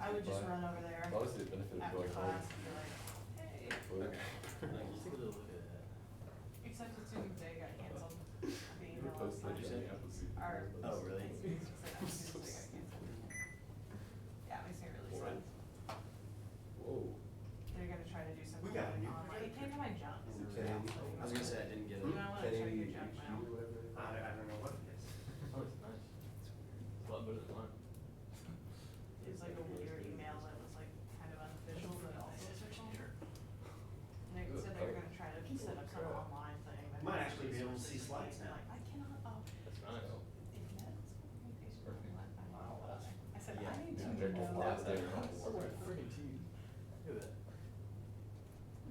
I would just run over there Mostly it benefited after going home. class and be like, hey. Okay. Like, you take a little look at that. Except as soon as they got canceled. The You email were posted last on night. the Appleseed. Our- Oh, really? As soon as they got canceled. Yeah, it makes me really What? sad. Whoa. They're gonna try to do something got a new online. It came to my junk. Is it so Kennedy? it's I was gonna say, I didn't get it. You might wanna check your junk HQ, mail. whatever it is. I don't know what it is. Oh, it's nice. It's a lot better than mine. It was like a weird email that was like kind of unofficial, but also official. And they said they were gonna try to set up some online thing. that Might has actually be able to see resources. slides now. Like, I cannot, oh. That's nice. Internet's communication Perfect. Wi-Fi. Wow. I said, Yeah. I need to Yeah, know. they're both lots there. Look at that freaking teeth. Look at that.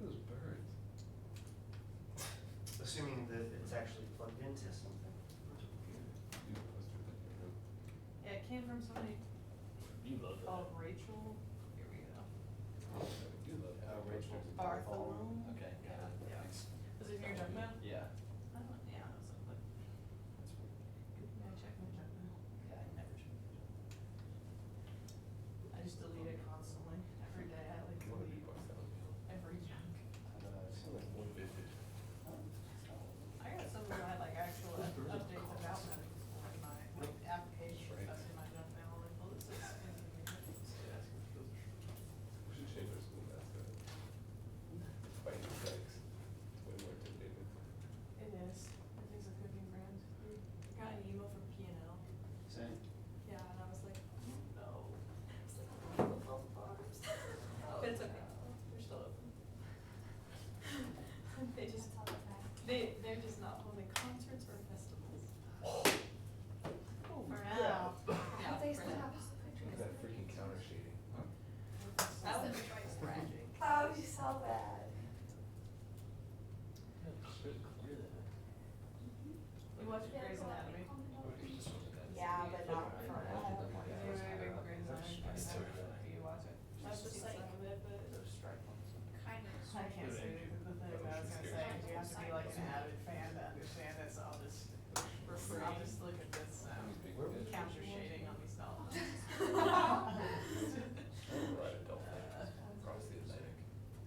Look at those birds. Assuming that it's actually plugged into something. You posted that in your room. Yeah, it came from somebody You love that. called Rachel. Here we go. You love that. Rachel. Bartholomew. Okay, got it. Yeah. Thanks. Was it in your junk mail? Yeah. I don't, yeah, it was like, That's weird. yeah, I checked my junk mail. Yeah, I never check. I just delete it constantly. Every day I like You wanna be delete boxed out. every junk. I've seen like one visit. I got some that had like actual updates about medical school in my like, application stuff in my junk mail. Like, well, this is. We should change our school mascot. Fighting strikes. It's way more intimidating. It is. It is a cooking brand. I got an email from P&L. Same. Yeah, and I was like, oh no. I was like, oh, both bars. But it's okay. They're still open. They're just not holding concerts or festivals. For now. Yeah, They for still now. have some Look pictures. at that freaking counter shading. That would be tragic. Oh, you so bad. Yeah, should clear that. You watch Grey's Anatomy? Yeah, but not for a while. You're a big Grey's Anatomy. Do you watch it? That's just like- Some of it, but Those strike ones. Kind of. I can't say the thing I was gonna say, is you have to be like an avid fan to understand it, so I'll just, for free, I'll just look at this, counter shading on these dolls. Right, adult across the Atlantic.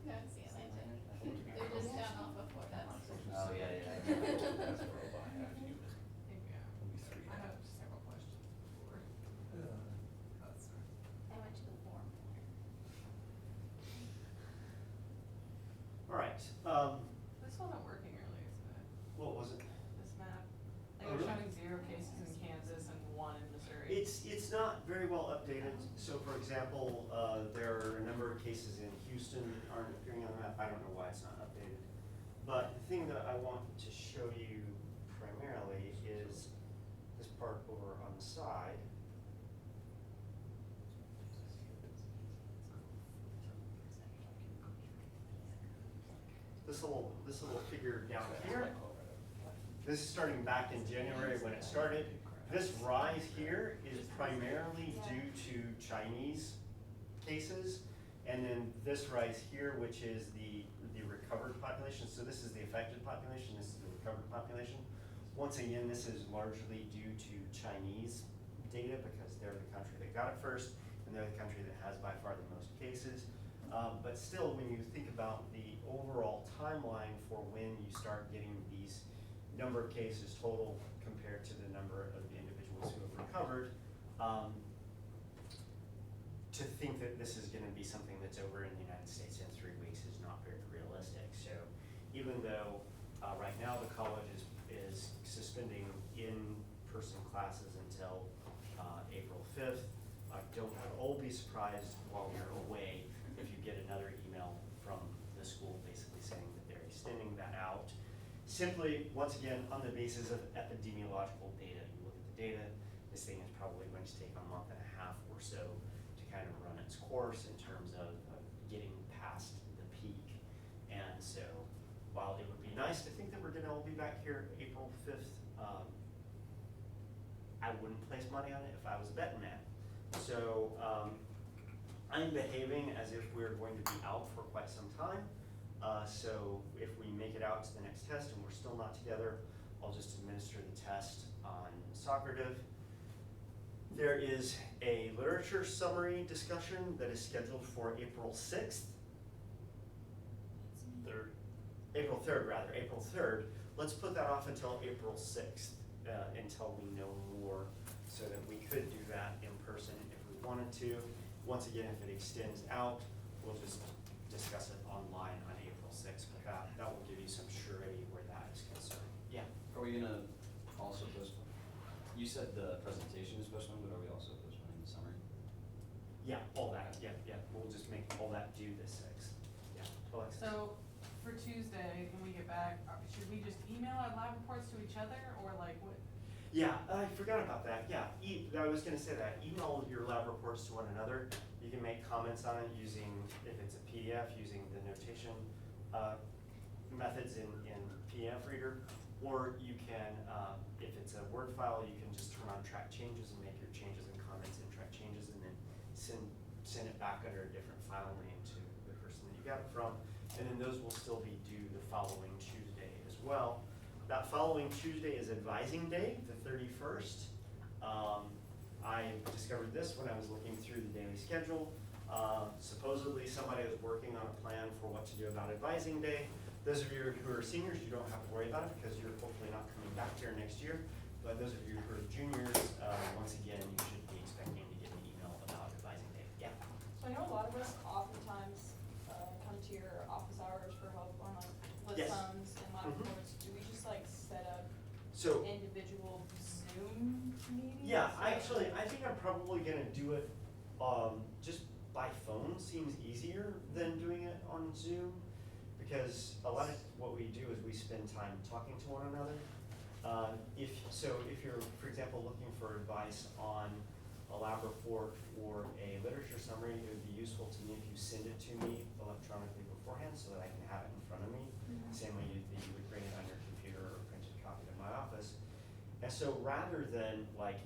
No, it's the Atlantic. They're just down off of Florida. Oh, yeah, yeah. That's where I'll buy half human. Yeah. Maybe three I have halves. several questions before. That's- I went to the forum. All right, This wasn't working earlier today, what was it? this map. Like, Oh, we're really? showing 0 cases in Kansas and 1 in Missouri. It's not very well updated. So for example, there are a number of cases in Houston that aren't appearing on the map. I don't know why it's not updated. But the thing that I want to show you primarily is this part over on the side. This little figure down here. This is starting back in January when it started. This rise here is primarily due to Chinese cases. And then this rise here, which is the recovered population. So this is the affected population, this is the recovered population. Once again, this is largely due to Chinese data because they're the country that got it first and they're the country that has by far the most cases. But still, when you think about the overall timeline for when you start getting these number of cases total compared to the number of the individuals who have recovered, to think that this is gonna be something that's over in the United States in 3 weeks is not very realistic. So even though right now the college is suspending in-person classes until April 5th, don't at all be surprised while you're away if you get another email from the school basically saying that they're extending that out. Simply, once again, on the basis of epidemiological data. You look at the data, this thing is probably going to take a month and a half or so to kind of run its course in terms of getting past the peak. And so, while it would be nice to think that we're gonna all be back here April 5th, I wouldn't place money on it if I was a betting man. So, I'm behaving as if we're going to be out for quite some time. So if we make it out to the next test and we're still not together, I'll just administer the test on Socrative. There is a literature summary discussion that is scheduled for April 6th. April 3rd, rather, April 3rd. Let's put that off until April 6th, until we know more, so that we could do that in person if we wanted to. Once again, if it extends out, we'll just discuss it online on April 6th, but that will give you some surety where that is concerned. Yeah. Are we gonna also postpone? You said the presentation is postponed, but are we also postponing the summary? Yeah, all that, yeah. We'll just make all that due the 6th. Yeah, Alexis? So, for Tuesday, when we get back, should we just email our lab reports to each other, or like what? Yeah, I forgot about that, yeah. I was gonna say that, email your lab reports to one another. You can make comments on it using, if it's a PDF, using the notation methods in PDF Reader, or you can, if it's a Word file, you can just turn on track changes and make your changes and comments in track changes, and then send it back under a different file name to the person that you got it from. And then those will still be due the following Tuesday as well. That following Tuesday is advising day, the 31st. I discovered this when I was looking through the daily schedule. Supposedly somebody is working on a plan for what to do about advising day. Those of you who are seniors, you don't have to worry about it because you're hopefully not coming back here next year. But those of you who are juniors, once again, you should be expecting to get an email about advising day. Yeah. So I know a lot of us oftentimes come to your office hours for help on like Yes. list sums and lab Mhm. reports. Do we just like set up So. individual Zoom meetings? Yeah, or- I think I'm probably gonna do it, just by phone seems easier than doing it on Zoom. Because a lot of what we do is we spend time talking to one another. If you're, for example, looking for advice on a lab report or a literature summary, it would be useful to me if you send it to me electronically beforehand so that I can have it in front of me. Mhm. Same way that you would bring it on your computer or print a copy to my office. And so rather than like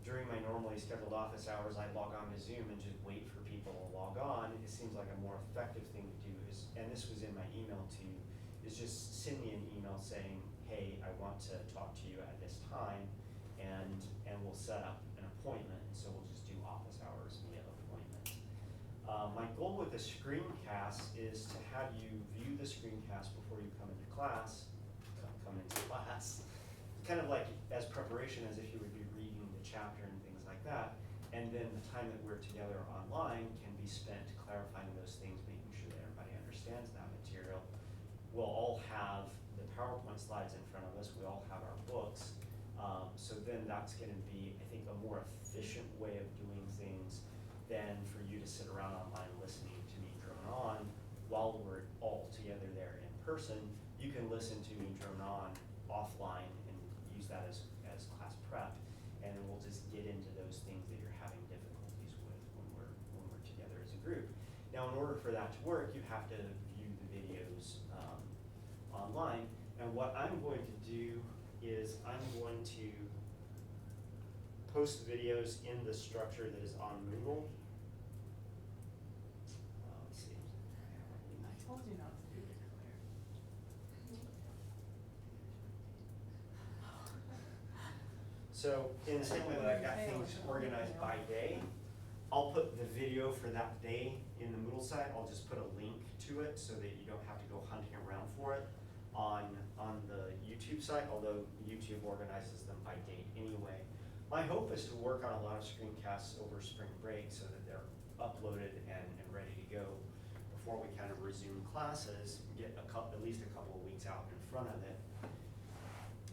during my normally scheduled office hours, I log on to Zoom and just wait for people to log on, it seems like a more effective thing to do is, and this was in my email to you, is just send me an email saying, hey, I want to talk to you at this time, and we'll set up an appointment, so we'll just do office hours via appointment. My goal with the screencast is to have you view the screencast before you come into class, kind of like as preparation as if you would be reading the chapter and things like that. And then the time that we're together online can be spent clarifying those things, making sure that everybody understands that material. We'll all have the PowerPoint slides in front of us, we all have our books. So then that's gonna be, I think, a more efficient way of doing things than for you to sit around online listening to me drone on while we're all together there in person. You can listen to me drone on offline and use that as class prep, and then we'll just get into those things that you're having difficulties with when we're together as a group. Now, in order for that to work, you have to view the videos online, and what I'm going to do is I'm going to post videos in the structure that is on Moodle. Let's see. I told you not to do it, Claire. So in the same way that I've got things organized by day, I'll put the video for that day in the Moodle site. I'll just put a link to it so that you don't have to go hunting around for it on the YouTube site, although YouTube organizes them by date anyway. My hope is to work on a lot of screencasts over spring break so that they're uploaded and ready to go before we kind of resume classes, get at least a couple of weeks out in front of it.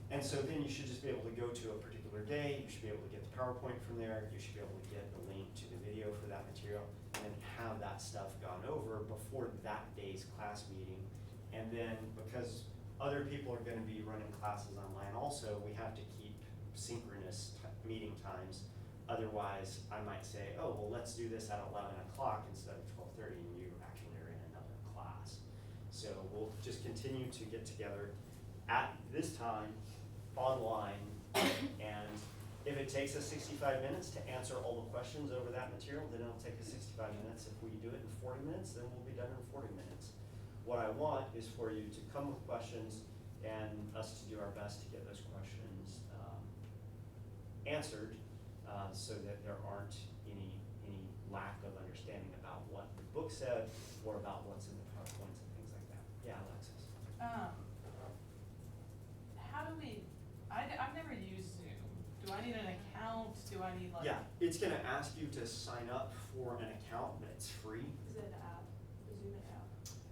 And so then you should just be able to go to a particular day, you should be able to get the PowerPoint from there, you should be able to get the link to the video for that material, and then have that stuff gone over before that day's class meeting. And then because other people are gonna be running classes online also, we have to keep synchronous meeting times. Otherwise, I might say, oh, well, let's do this at 11 o'clock instead of 12:30, and you actually are in another class. So we'll just continue to get together at this time online, and if it takes us 65 minutes to answer all the questions over that material, then it'll take us 65 minutes. If we do it in 40 minutes, then we'll be done in 40 minutes. What I want is for you to come with questions and us to do our best to get those questions answered. so that there aren't any lack of understanding about what the book said or about what's in the PowerPoints and things like that. Yeah, Alexis? How do we, I've never used Zoom. Do I need an account? Do I need like? Yeah, it's gonna ask you to sign up for an account, but it's free. Is it an app, the Zoom an app?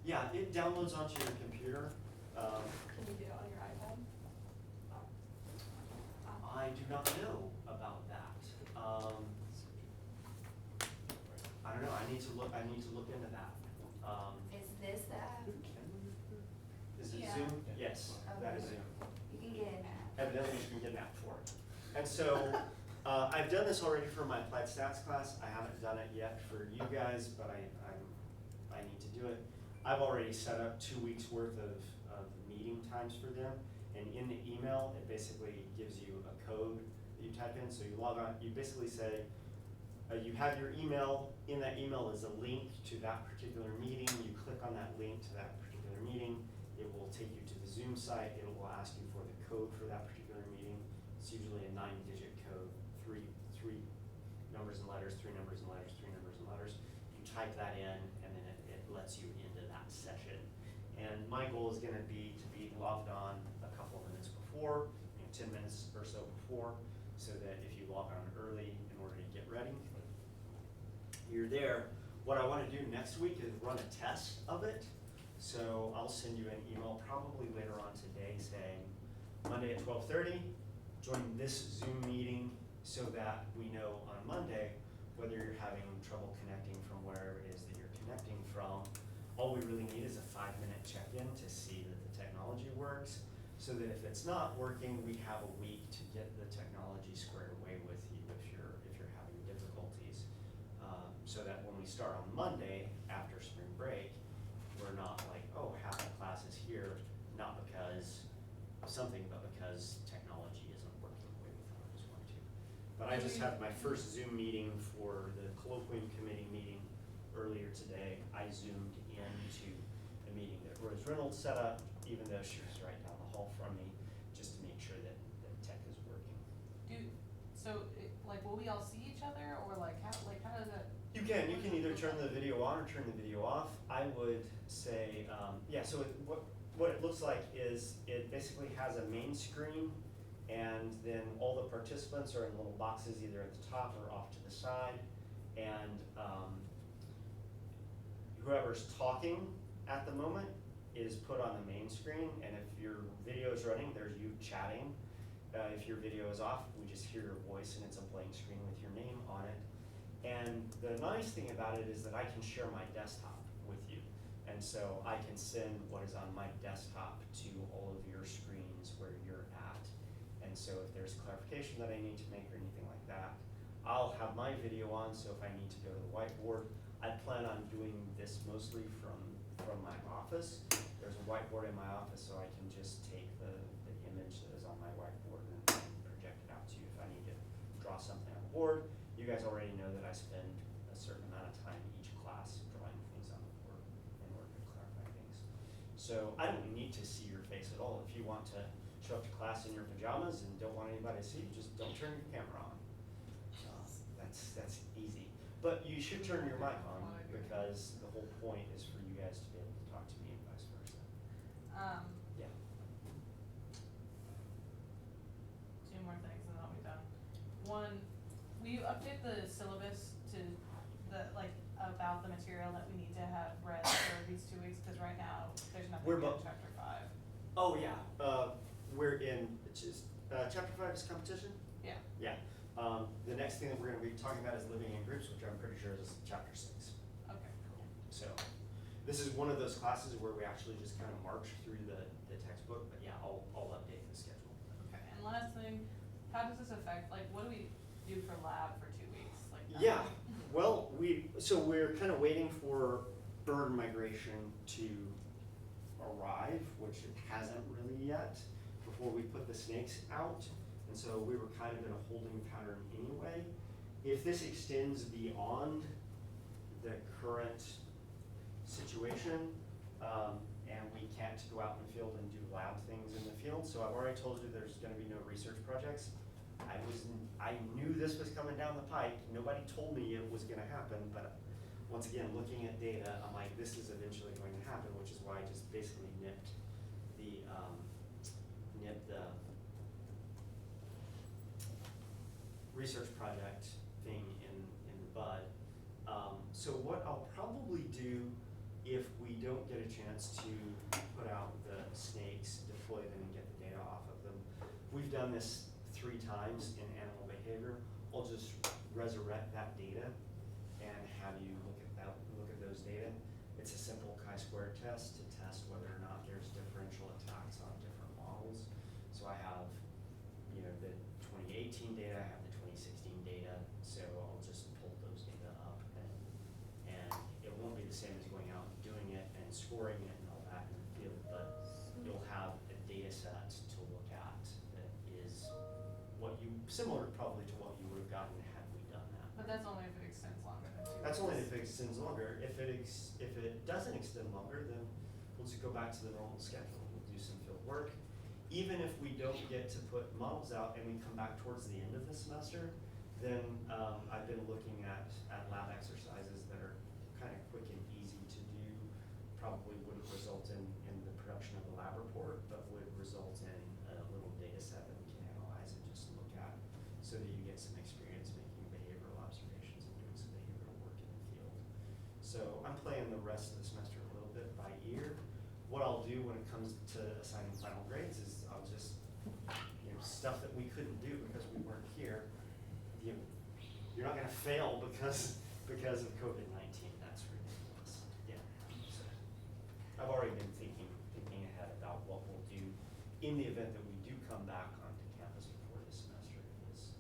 Yeah, it downloads onto your computer. Can you do it on your iPad? I do not know about that. I don't know, I need to look into that. Is this the app? Is it Yeah. Zoom? Yes, that is Okay. Zoom. You can get an app. Evidently, you can get an app for it. And so, I've done this already for my applied stats class. I haven't done it yet for you guys, but I need to do it. I've already set up 2 weeks worth of meeting times for them. And in the email, it basically gives you a code that you type in. So you log on, you basically say, you have your email. In that email is a link to that particular meeting. You click on that link to that particular meeting. It will take you to the Zoom site. It will ask you for the code for that particular meeting. It's usually a 9-digit code, three numbers and letters, 3 numbers and letters, 3 numbers and letters. You type that in, and then it lets you into that session. And my goal is gonna be to be logged on a couple of minutes before, 10 minutes or so before, so that if you log on early in order to get ready, you're there. What I wanna do next week is run a test of it. So I'll send you an email probably later on today saying, Monday at 12:30, join this Zoom meeting so that we know on Monday whether you're having trouble connecting from wherever it is that you're connecting from. All we really need is a 5-minute check-in to see that the technology works, so that if it's not working, we have a week to get the technology squared away with you if you're having difficulties. So that when we start on Monday after spring break, we're not like, oh, half the class is here, not because of something, but because technology isn't working the way we thought it was going to. But I just had my first Zoom meeting for the colloquium committee meeting earlier today. I Zoomed into a meeting that Rose Reynolds set up, even though she was right down the hall from me, just to make sure that tech is working. Will we all see each other, or how does it? You can either turn the video on or turn the video off. I would say, so what it looks like is it basically has a main screen, and then all the participants are in little boxes either at the top or off to the side, and whoever's talking at the moment is put on the main screen, and if your video is running, there's you chatting. If your video is off, we just hear your voice and it's a blank screen with your name on it. And the nice thing about it is that I can share my desktop with you. And so I can send what is on my desktop to all of your screens where you're at. And so if there's clarification that I need to make or anything like that, I'll have my video on, so if I need to go to the whiteboard, I plan on doing this mostly from my office. There's a whiteboard in my office, so I can just take the image that is on my whiteboard and project it out to you if I need to draw something on the board. You guys already know that I spend a certain amount of time each class drawing things on the board in order to clarify things. So I don't need to see your face at all. If you want to show up to class in your pajamas and don't want anybody to see you, just don't turn your camera on. That's easy. But you should turn your mic on, because the whole point is for you guys to be able to talk to me and vice versa. Yeah. 2 more things and then I'll be done. One, will you update the syllabus to about the material that we need to have read for these 2 weeks? Because right now, there's nothing We're in bo- chapter 5. Oh, yeah, we're in, chapter 5 is competition? Yeah. Yeah, the next thing that we're gonna be talking about is living in groups, which I'm pretty sure is chapter 6. Okay, cool. So, this is one of those classes where we actually just kind of march through the textbook, but yeah, I'll update the schedule. Okay, and last thing, how does this affect, what do we do for lab for 2 weeks? Yeah, well, we're kind of waiting for bird migration to arrive, which it hasn't really yet, before we put the snakes out. And so we were kind of in a holding pattern anyway. If this extends beyond the current situation, and we can't go out in the field and do lab things in the field, so I've already told you there's gonna be no research projects. I knew this was coming down the pike, nobody told me it was gonna happen, but once again, looking at data, I'm like, this is eventually going to happen, which is why I just basically nipped the research project thing in the bud. So what I'll probably do if we don't get a chance to put out the snakes, deploy them and get the data off of them, we've done this 3 times in animal behavior. I'll just resurrect that data and have you look at those data. It's a simple chi-square test to test whether or not there's differential attacks on different models. So I have, the 2018 data, I have the 2016 data, so I'll just pull those data up and it won't be the same as going out and doing it and scoring it and all that in the field, but you'll have a data set to look at that is similar probably to what you would have gotten had we done that. But that's only if it extends longer than 2 weeks. That's only if it extends longer. If it doesn't extend longer, then we'll just go back to the normal schedule. We'll do some field work. Even if we don't get to put models out and we come back towards the end of the semester, then I've been looking at lab exercises that are kind of quick and easy to do. Probably wouldn't result in the production of a lab report, but would result in a little data set that we can analyze and just look at so that you get some experience making behavioral observations and doing some behavioral work in the field. So I'm playing the rest of the semester a little bit by ear. What I'll do when it comes to assigning final grades is I'll just, stuff that we couldn't do because we weren't here. You're not gonna fail because of COVID-19. That's ridiculous. Yeah. So I've already been thinking ahead about what we'll do in the event that we do come back onto campus before the semester is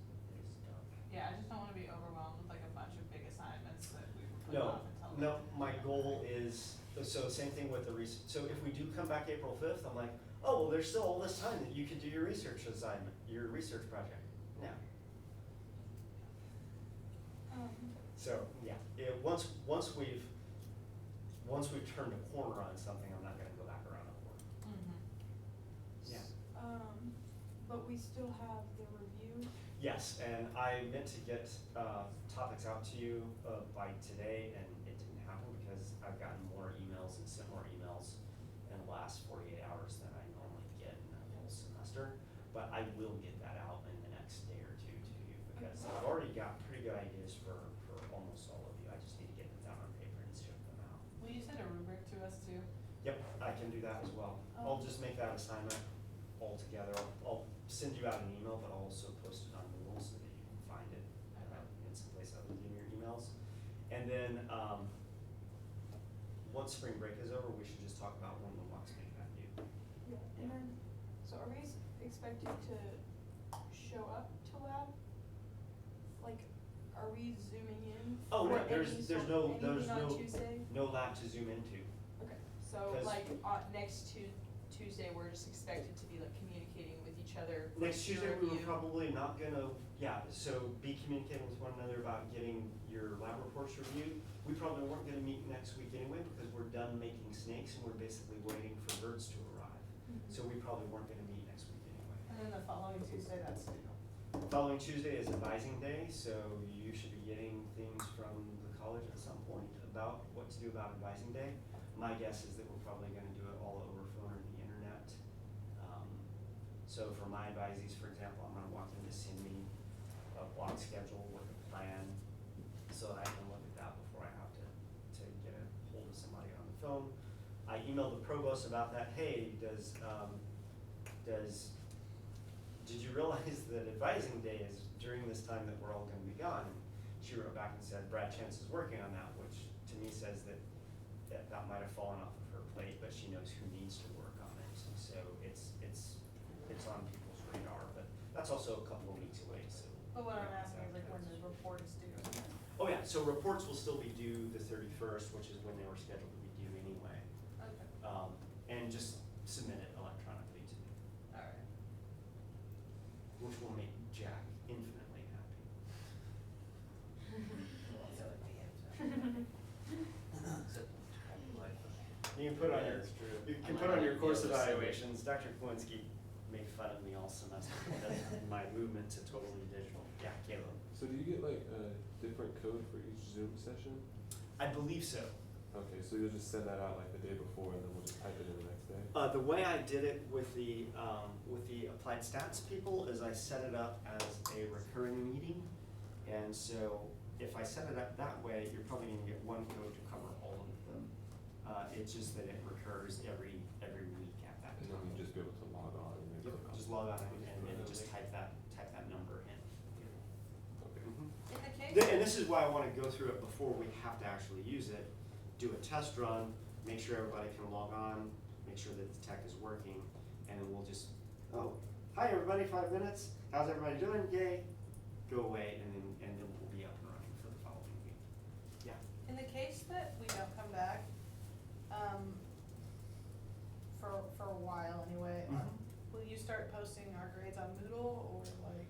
done. Yeah, I just don't wanna be overwhelmed with like a bunch of big assignments that we were putting No, off until. no, my goal is, so same thing with the so if we do come back April 5th, I'm like, oh, well, there's still all this time that you could do your research assignment, your research project. Yeah. So, yeah, once we've turned a corner on something, I'm not gonna go back around the corner. Mhm. Yeah. But we still have the review. Yes, and I meant to get topics out to you by today, and it didn't happen because I've gotten more emails and sent more emails in the last 48 hours than I normally get in a whole semester. But I will get that out in the next day or two to you because I've already got pretty good ideas for almost all of you. I just need to get them down on paper and ship them out. Will you send a rubric to us too? Yep, I can do that as well. I'll just make that assignment all together. I'll send you out an email, but I'll also post it on Google so that you can find it in some place other than your emails. And then once spring break is over, we should just talk about when the walks make that due. Yeah, and then, so are we expected to show up to lab? Like, are we zooming in? Oh, for no, there's anything no on Tuesday? no lab to zoom into. Okay, so 'Cause- like, next Tuesday, we're just expected to be like communicating with each other. Next to Tuesday, we were review. probably not gonna, so be communicating with one another about getting your lab reports reviewed. We probably weren't gonna meet next week anyway because we're done making snakes and we're basically waiting for birds to arrive. Mhm. So we probably weren't gonna meet next week anyway. And then the following Tuesday, that's due. Following Tuesday is advising day, so you should be getting things from the college at some point about what to do about advising day. My guess is that we're probably gonna do it all over phone or the internet. So for my advisees, for example, I'm gonna want them to send me a block schedule with a plan so that I can look at that before I have to get a hold of somebody on the phone. I emailed the provost about that, hey, did you realize that advising day is during this time that we're all gonna be gone? And she wrote back and said, Brad Chance is working on that, which to me says that might have fallen off of her plate, but she knows who needs to work on it. So it's on people's radar, but that's also a couple of weeks away, so. But what I'm asking is like when the report is due. Oh yeah, so reports will still be due the 31st, which is when they were scheduled to be due anyway. Okay, And just submit it electronically to me, alright. which will make Jack infinitely happy. You can put on your, That's true. you can put on your course evaluations, Dr. Kowinski make fun of me all semester because of my movement to totally digital. Yeah, Caleb. So do you get like a different code for each Zoom session? I believe so. Okay, so you'll just send that out like the day before and then we'll just type it in the next day? The way I did it with the applied stats people is I set it up as a recurring meeting. And so if I set it up that way, you're probably gonna get one code to cover all of them. It's just that it recurs every week at that And time. then you just be able to log on and then Yep, click on. just log on and just type that number in. Okay. In the case. And this is why I wanna go through it before we have to actually use it. Do a test run, make sure everybody can log on, make sure that the tech is working, and then we'll just, oh, hi everybody, 5 minutes, how's everybody doing, yay, go away, and then we'll be up and running for the following week. Yeah. In the case that we don't come back, for a while anyway, will you start posting our grades on Moodle or like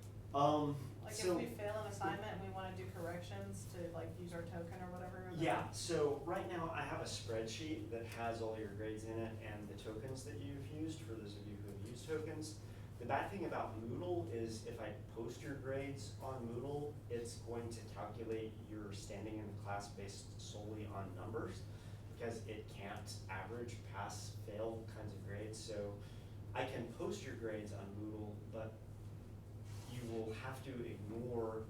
if So, we fail an assignment and we wanna do corrections to like use our token or whatever? then- yeah, so right now I have a spreadsheet that has all your grades in it and the tokens that you've used, for those of you who have used tokens. The bad thing about Moodle is if I post your grades on Moodle, it's going to calculate your standing in the class based solely on numbers, because it can't average pass, fail kinds of grades. So I can post your grades on Moodle, but you will have to ignore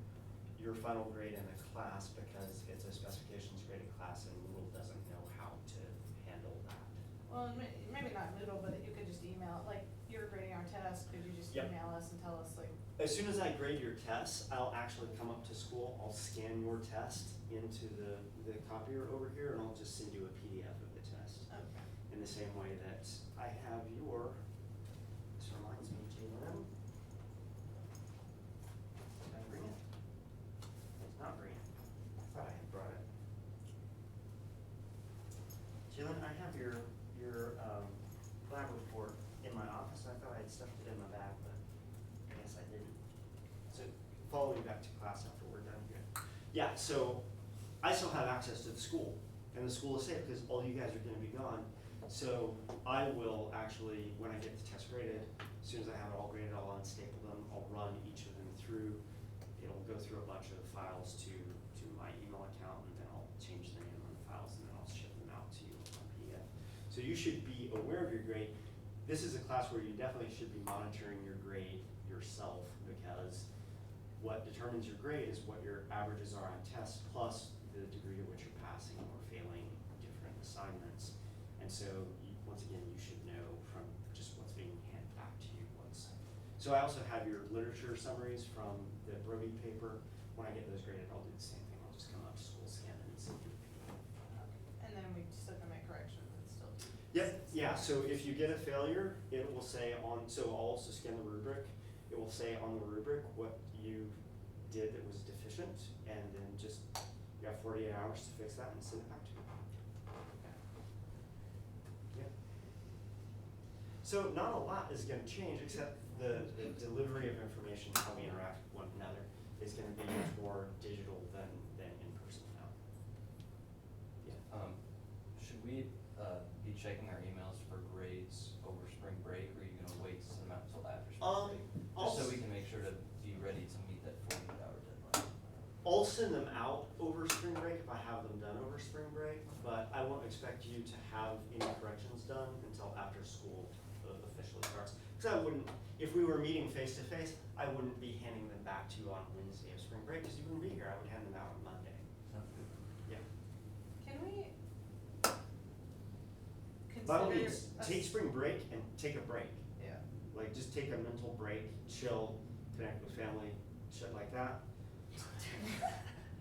your final grade in the class because it's a specifications graded class and Moodle doesn't know how to handle that. Well, maybe not Moodle, but you could just email, like, you're grading our test, could you just Yep. email us and tell us like, As soon as I grade your tests, I'll actually come up to school, I'll scan your test into the copier over here, and I'll just send you a PDF of the test. okay. In the same way that I have your, this reminds me, Jalen. Did I bring it? It's not bring it. I thought I had brought it. Jalen, I have your lab report in my office. I thought I had stuffed it in my bag, but I guess I didn't. So follow me back to class after we're done here. Yeah, so I still have access to the school, and the school is safe because all you guys are gonna be gone. So I will actually, when I get the test graded, as soon as I have it all graded, I'll unstaple them, I'll run each of them through. It'll go through a bunch of files to my email account, and then I'll change the name on the files, and then I'll ship them out to you on PDF. So you should be aware of your grade. This is a class where you definitely should be monitoring your grade yourself, because what determines your grade is what your averages are on tests, plus the degree to which you're passing or failing different assignments. And so, once again, you should know from just what's being handed back to you once. So I also have your literature summaries from the Broby paper. When I get those graded, I'll do the same thing. I'll just come up to school, scan them, and send you a PDF. And then we still can make corrections and still do. Yep, yeah, so if you get a failure, it will say on, so I'll also scan the rubric. It will say on the rubric what you did that was deficient, and then just, you have 48 hours to fix that and send it back to me. Yep. So not a lot is gonna change, except the delivery of information, how we interact with one another, is gonna be much more digital than in person now. Yeah. Should we, be checking our emails for grades over spring break, or are you gonna wait to send them out until after spring break? Just so we can make sure to be ready to meet that 48-hour deadline. I'll send them out over spring break if I have them done over spring break, but I won't expect you to have any corrections done until after school officially starts. Because I wouldn't, if we were meeting face to face, I wouldn't be handing them back to you on Wednesday of spring break, because you wouldn't be here. I would hand them out on Monday. Sounds good. Yeah. Can we By all consider means, a take spring break and take a break. Yeah. Like, just take a mental break, chill, connect with family, shit like that.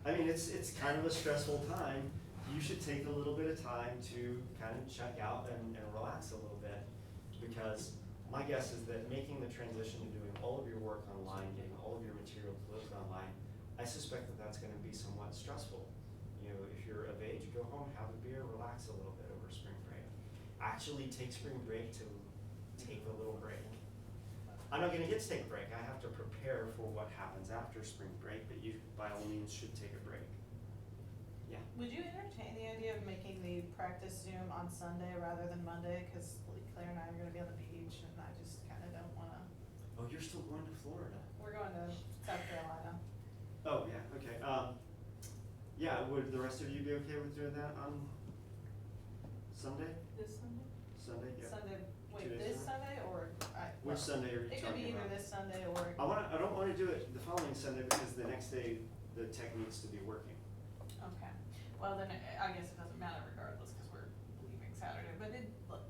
I mean, it's kind of a stressful time. You should take a little bit of time to kind of check out and relax a little bit. Because my guess is that making the transition to doing all of your work online, getting all of your material delivered online, I suspect that that's gonna be somewhat stressful. You know, if you're of age, go home, have a beer, relax a little bit over spring break. Actually take spring break to take a little break. I'm not gonna get to take a break. I have to prepare for what happens after spring break, but you, by all means, should take a break. Yeah. Would you entertain the idea of making the practice Zoom on Sunday rather than Monday? Cause like Claire and I are gonna be on the beach and I just kinda don't wanna Oh, you're still going to Florida? We're going to South Carolina. Oh, yeah, okay, yeah, would the rest of you be okay with doing that on Sunday? This Sunday? Sunday, yeah. Sunday, wait, 2 days this from Sunday or Which Sunday are you It talking about? could be either this Sunday or. I don't wanna do it the following Sunday because the next day the tech needs to be working. Okay, well then I guess it doesn't matter regardless, cause we're leaving Saturday, but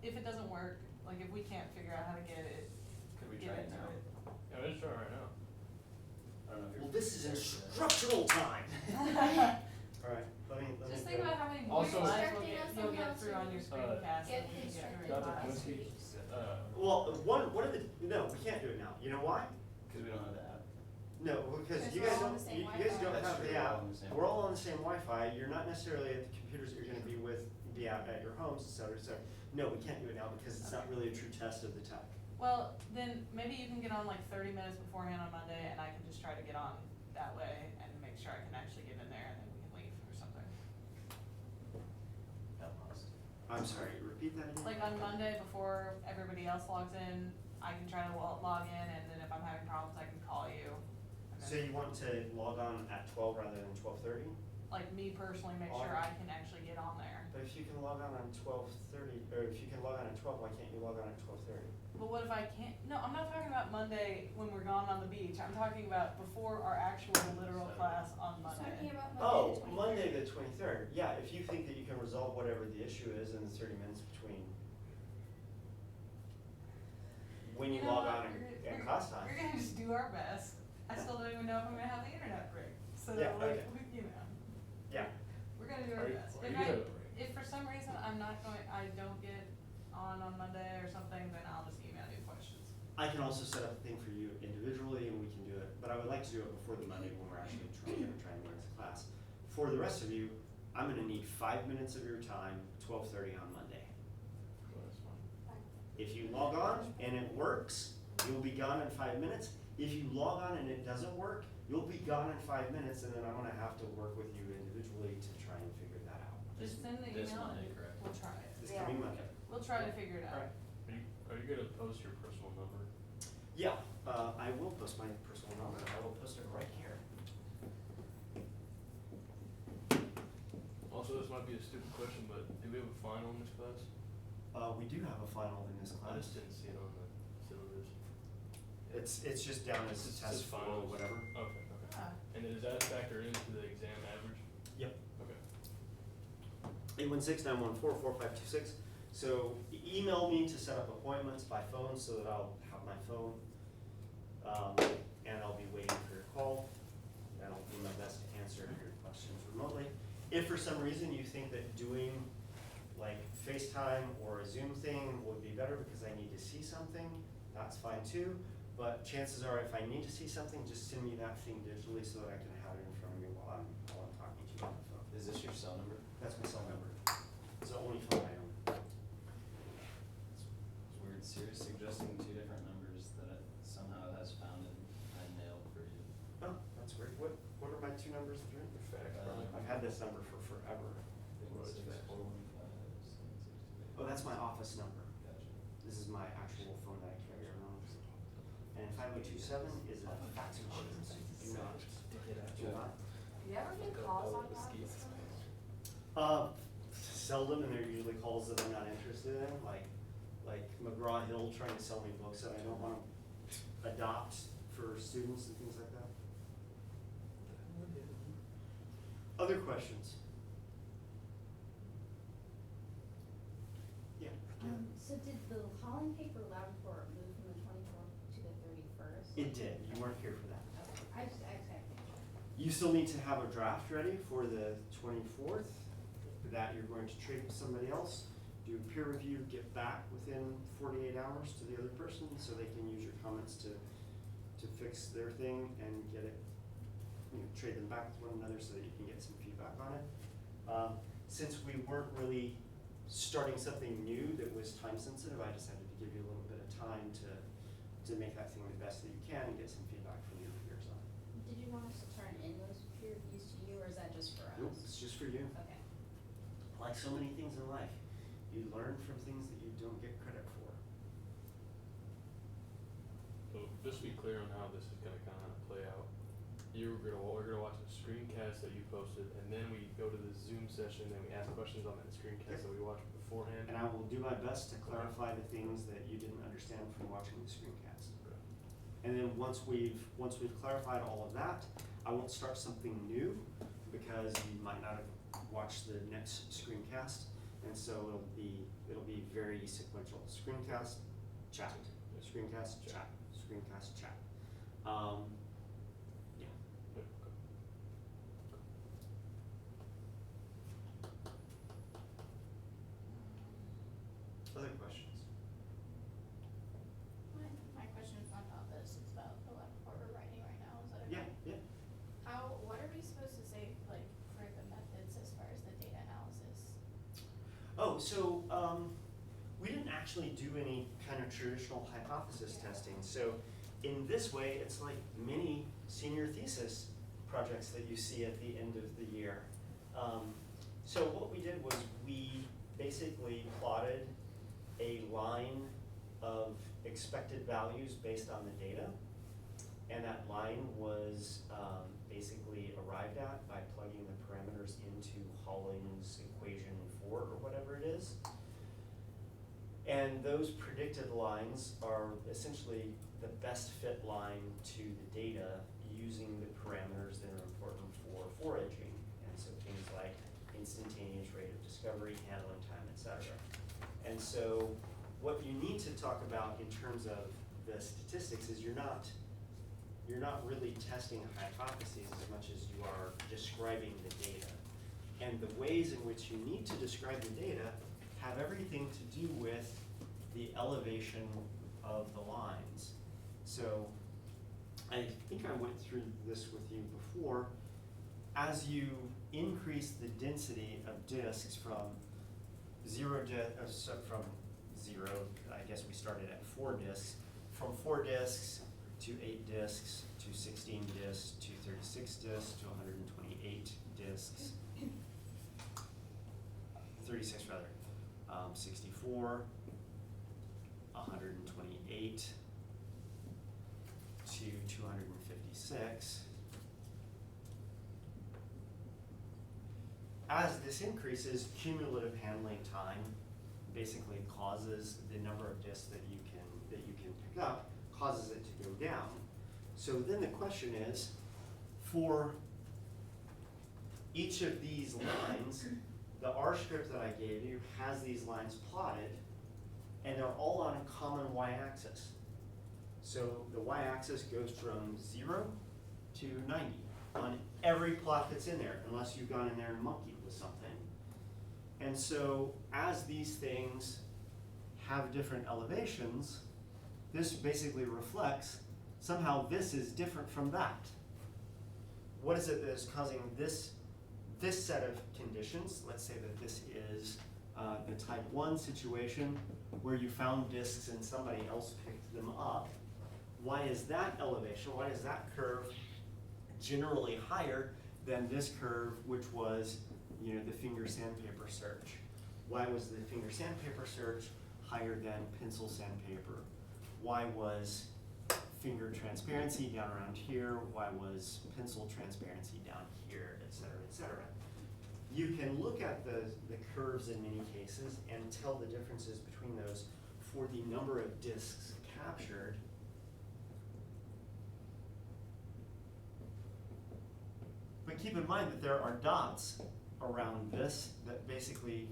if it doesn't work, like if we can't figure out how to get it, Could we get try it into now? it. Yeah, we're just trying right now. I don't know if you're. Well, this is prepared for that. instructional time. Alright, let me Just go. think about how many more Also- slides Instructing us you'll on get how through on your to screencast get and we can get instructed through Dr. it. on Kaminsky? how Well, one of the, no, we can't do it now. You know why? Cause we don't have the app. No, because Because you we're guys all on don't, the same you guys Wi-Fi. don't That's have true, the we're all app. on the same We're all on the same Wi-Fi. You're not necessarily at the computers that you're gonna be with, be at your homes, et cetera, et cetera. No, we can't do it now because it's not really a true test of the tech. Well, then maybe you can get on like 30 minutes beforehand on Monday and I can just try to get on that way and make sure I can actually get in there and then we can leave or something. That lost. I'm sorry, repeat that again? Like on Monday before everybody else logs in, I can try to log in and then if I'm having problems, I can call you. And So then, you want to log on at 12 rather than 12:30? like me personally, make sure I can actually get on there. But if you can log on 12:30, or if you can log on at 12, why can't you log on at 12:30? But what if I can't, no, I'm not talking about Monday when we're gone on the beach, I'm talking about before our actual literal class on He's talking Monday. about Oh, Monday Monday the 23rd. the 23rd. Yeah, if you think that you can resolve whatever the issue is in the 30 minutes between when you know log what? on We're- and we're- class time. We're gonna just do our best. I still don't even know if I'm gonna have the internet break, so Yeah, like, okay. you know, Yeah. we're gonna do our best. Are you If I, gonna break? if for some reason I don't get on Monday or something, then I'll just email you questions. I can also set up a thing for you individually and we can do it, but I would like to do it before the Monday when we're actually trying to go into class. For the rest of you, I'm gonna need 5 minutes of your time, 12:30 on Monday. Well, that's fine. If you log on and it works, you'll be gone in 5 minutes. If you log on and it doesn't work, you'll be gone in 5 minutes and then I'm gonna have to work with you individually to try and figure that out. Just send the This email Monday, and correct? we'll try it. This Yeah. coming Monday. We'll try to figure it out. Alright. Are you gonna post your personal number? Yeah, I will post my personal number. I will post it right here. Also, this might be a stupid question, but do we have a final in this class? We do have a final in this I class. just didn't see it on the syllabus. It's just down as It's test just four or finals. whatever. Okay, okay. Ah, And then does that factor into the exam average? Yep. Okay. 816-914-4526. So email me to set up appointments by phone so that I'll have my phone. And I'll be waiting for your call. And I'll do my best to answer your questions remotely. If for some reason you think that doing like FaceTime or a Zoom thing would be better because I need to see something, that's fine too. But chances are if I need to see something, just send me that thing digitally so that I can have it in front of me while I'm talking to you on the phone. Is this your cell number? That's my cell number. It's the only phone I own. It's weird, Siri's suggesting 2 different numbers that it somehow has found in my mail for you. Oh, that's weird. What are my 2 numbers of drink? Fax, probably. I've had this number for forever. What is that? 6415762. Oh, that's my office number. Gotcha. This is my actual phone that I carry around. And 5027 is a fax machine. Do not. Do not. Do you ever get calls on that? Seldom, and they're usually calls that I'm not interested in, like McGraw-Hill trying to sell me books that I don't want to adopt for students and things like that. Other questions? Yeah. So did the Holland paper lab report move from the 24th to the 31st? It did. You weren't here for that. I think. You still need to have a draft ready for the 24th that you're going to trade with somebody else, do peer review, get back within 48 hours to the other person so they can use your comments to fix their thing and get it, trade them back with one another so that you can get some feedback on it. Since we weren't really starting something new that was time sensitive, I decided to give you a little bit of time to make that thing the best that you can and get some feedback from your peers on it. Did you want us to turn in those peer reviews to you, or is that just for us? Nope, it's just for you. Okay. Like so many things in life, you learn from things that you don't get credit for. So just to be clear on how this is gonna kinda play out, we're gonna watch a screencast that you posted, and then we go to the Zoom session, and we ask questions on that screencast that we watched beforehand. And I will do my best to clarify the things that you didn't understand from watching the screencast. Okay. And then once we've clarified all of that, I won't start something new because you might not have watched the next screencast. And so it'll be very sequential. Screencast, chat, screencast, chat, screencast, chat. Yeah. Yeah, okay. Other questions? My question is not about this, it's about the lab report we're writing right now, is that okay? Yeah. What are we supposed to say, like, for the methods as far as the data analysis? Oh, so we didn't actually do any kind of traditional hypothesis testing. So in this way, it's like many senior thesis projects that you see at the end of the year. So what we did was we basically plotted a line of expected values based on the data. And that line was basically arrived at by plugging the parameters into Holling's equation 4 or whatever it is. And those predicted lines are essentially the best fit line to the data using the parameters that are important for foraging. And so things like instantaneous rate of discovery, handling time, etc. And so what you need to talk about in terms of the statistics is you're not really testing hypotheses as much as you are describing the data. And the ways in which you need to describe the data have everything to do with the elevation of the lines. So I think I went through this with you before. As you increase the density of disks from zero, I guess we started at 4 disks, from 4 disks to 8 disks to 16 disks to 36 disks to 128 disks. 36 rather, 64, 128 to 256. As this increases, cumulative handling time basically causes the number of disks that you can pick up, causes it to go down. So then the question is, for each of these lines, the R script that I gave you has these lines plotted, and they're all on a common y-axis. So the y-axis goes from 0 to 90 on every plot that's in there, unless you've gone in there and monkeyed with something. And so as these things have different elevations, this basically reflects somehow this is different from that. What is it that is causing this set of conditions? Let's say that this is the type 1 situation where you found disks and somebody else picked them up. Why is that elevation, why is that curve generally higher than this curve, which was, the finger sandpaper search? Why was the finger sandpaper search higher than pencil sandpaper? Why was finger transparency down around here? Why was pencil transparency down here, et cetera, et cetera? You can look at the curves in many cases and tell the differences between those for the number of disks captured. But keep in mind that there are dots around this that basically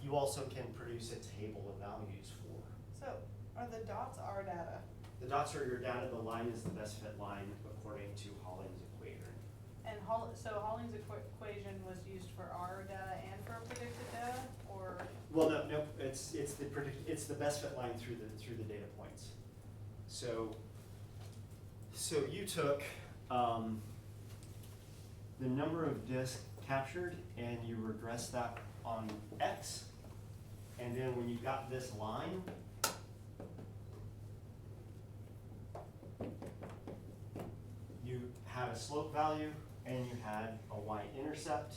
you also can produce a table of values for. So, are the dots our data? The dots are your data, the line is the best fit line according to Holling's equation. And Holling's equation was used for our data and for predicted data, or? Well, no, it's the best fit line through the data points. So you took the number of disks captured and you regress that on X, and then when you got this line, you had a slope value and you had a y-intercept,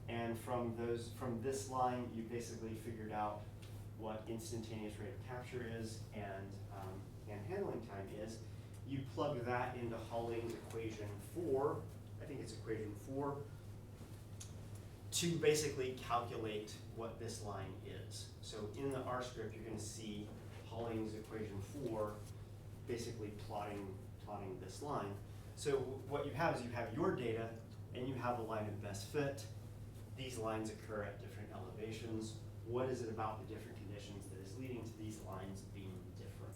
and from this line you basically figured out what instantaneous rate of capture is and and handling time is, you plug that into Holling's equation 4, I think it's equation 4, to basically calculate what this line is. So in the R script, you're gonna see Holling's equation 4 basically plotting this line. So what you have is you have your data and you have a line of best fit. These lines occur at different elevations. What is it about the different conditions that is leading to these lines being different?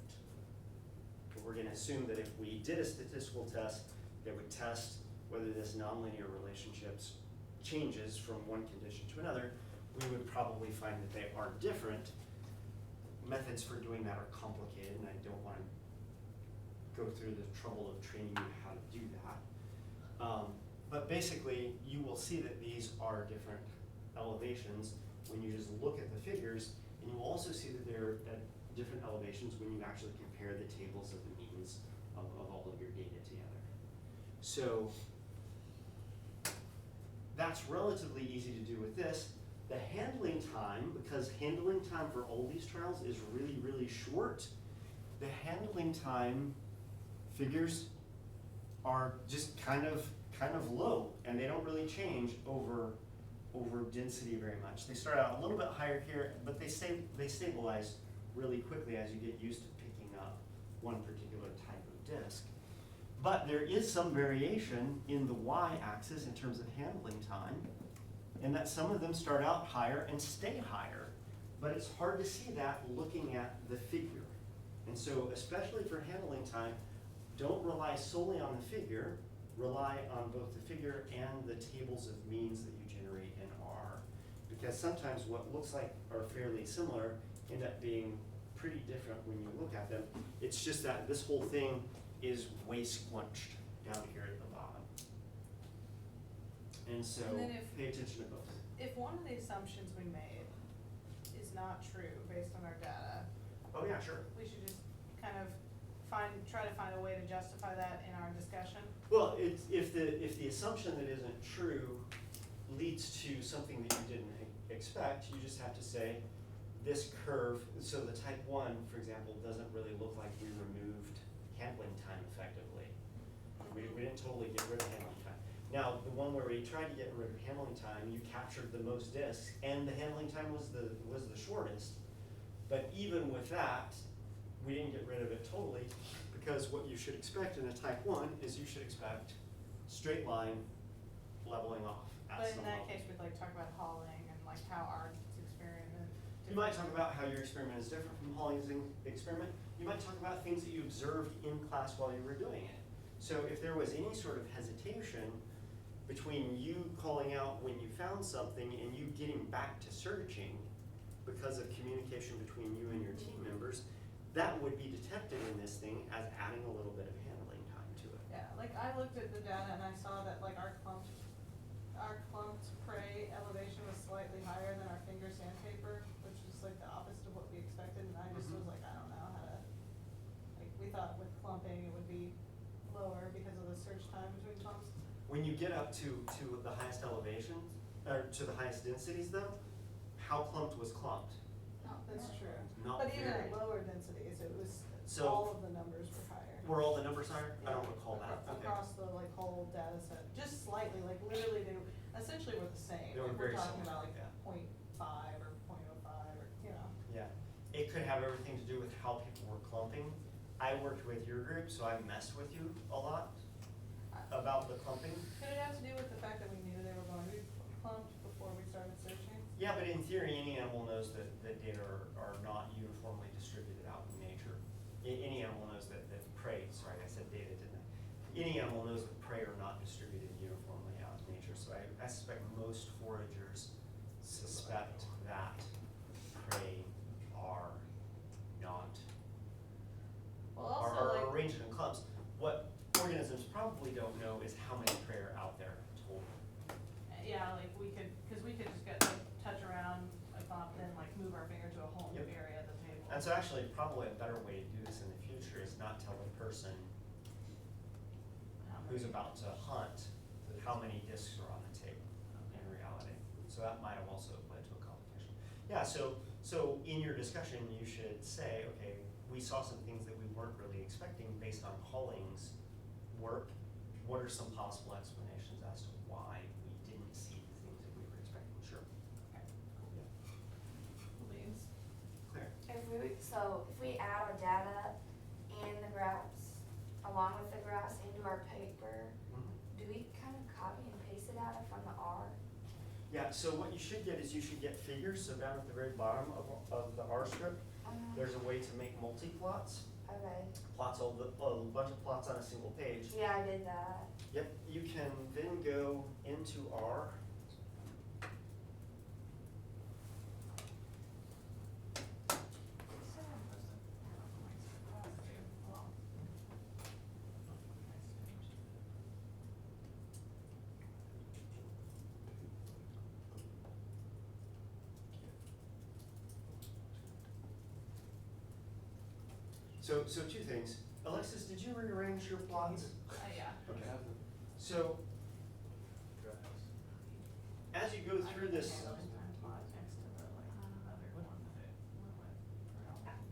We're gonna assume that if we did a statistical test that would test whether this nonlinear relationships changes from one condition to another, we would probably find that they are different. Methods for doing that are complicated, and I don't want to go through the trouble of training you how to do that. But basically, you will see that these are different elevations when you just look at the figures, and you will also see that they're at different elevations when you actually compare the tables of the means of all of your data together. So that's relatively easy to do with this. The handling time, because handling time for all these trials is really, really short, the handling time figures are just kind of low, and they don't really change over density very much. They start out a little bit higher here, but they stabilize really quickly as you get used to picking up one particular type of disk. But there is some variation in the y-axis in terms of handling time, in that some of them start out higher and stay higher. But it's hard to see that looking at the figure. And so, especially for handling time, don't rely solely on the figure, rely on both the figure and the tables of means that you generate in R. Because sometimes what looks like are fairly similar end up being pretty different when you look at them. It's just that this whole thing is way squunched down here at the bottom. And so, And then pay attention to both. If one of the assumptions we made is not true based on our data, Oh yeah, sure. we should just kind of try to find a way to justify that in our discussion. Well, if the assumption that isn't true leads to something that you didn't expect, you just have to say this curve, so the type 1, for example, doesn't really look like we removed handling time effectively. We didn't totally get rid of handling time. Now, the one where we tried to get rid of handling time, you captured the most disks, and the handling time was the shortest. But even with that, we didn't get rid of it totally, because what you should expect in a type 1 is you should expect straight line leveling off at But in some that level. case, we'd like talk about hauling and like how our experiment. You might talk about how your experiment is different from Holling's experiment. You might talk about things that you observed in class while you were doing it. So if there was any sort of hesitation between you calling out when you found something and you getting back to searching because of communication between you and your team members, that would be detected in this thing as adding a little bit of handling time to it. Yeah, like I looked at the data and I saw that like our clumped prey elevation was slightly higher than our finger sandpaper, which is like the opposite of what we expected, and I just was like, I don't know how to, like, we thought with clumping it would be lower because of the search time between clumps. When you get up to the highest elevation, or to the highest densities though, how clumped was clumped? That's true. Not But even very. at lower densities, it was, So- all of the numbers were higher. Were all the numbers higher? I don't recall that. Okay. Across the like whole data set, just slightly, like literally they essentially were the same. They were Like, very we're talking similar, about like yeah. 0.5 or 0.05 or, you know. Yeah, it could have everything to do with how people were clumping. I worked with your group, so I messed with you a lot about the clumping. Could it have to do with the fact that we knew they were going to be clumped before we started searching? Yeah, but in theory, any animal knows that data are not uniformly distributed out in nature. Any animal knows that prey, sorry, I said data, didn't I? Any animal knows that prey are not distributed uniformly out in nature, so I suspect most foragers suspect that prey are not, Well, are also like, arranged in clumps. What organisms probably don't know is how many prey are out there total. yeah, like we could just get like touch around a clump and then like move our finger to a whole new Yep. area of the table. And so actually, probably a better way to do this in the future is not tell the person who's about to hunt how many discs are on the table in reality. So that might have also led to a complication. Yeah, so in your discussion, you should say, okay, we saw some things that we weren't really expecting based on Colling's work. What are some possible explanations as to why we didn't see the things that we were expecting? Sure. Okay. Yeah. Please. Claire? If we add our data and the graphs, along with the graphs into our paper, do we kind of copy and paste the data from the R? Yeah, so what you should get is you should get figures, so down at the very bottom of the R script, there's a way to make multi-plots. Okay, Plots, a bunch of plots on a single page. yeah, I did that. Yep, you can then go into R. So two things. Alexis, did you rearrange your plots? Yeah. Okay. So as you go through this,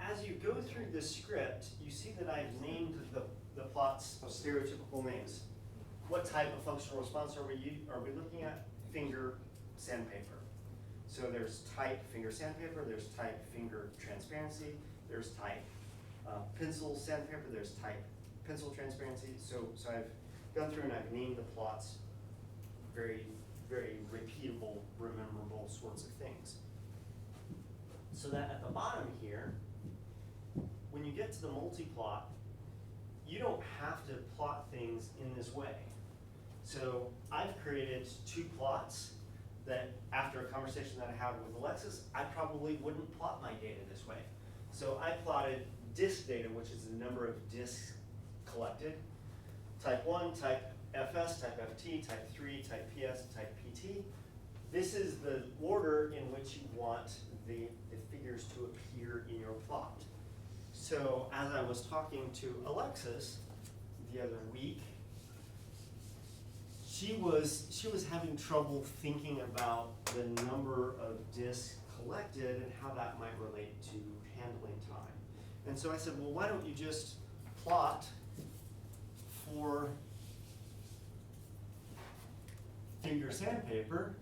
as you go through this script, you see that I've named the plots of stereotypical names. What type of functional response are we looking at? Finger sandpaper. So there's type finger sandpaper, there's type finger transparency, there's type pencil sandpaper, there's type pencil transparency. So I've gone through and I've named the plots very, very repeatable, rememberable sorts of things. So that at the bottom here, when you get to the multi-plot, you don't have to plot things in this way. So I've created two plots that after a conversation that I had with Alexis, I probably wouldn't plot my data this way. So I plotted disk data, which is the number of disks collected, type 1, type FS, type FT, type 3, type PS, type PT. This is the order in which you want the figures to appear in your plot. So as I was talking to Alexis the other week, she was having trouble thinking about the number of disks collected and how that might relate to handling time. And so I said, well, why don't you just plot for finger sandpaper,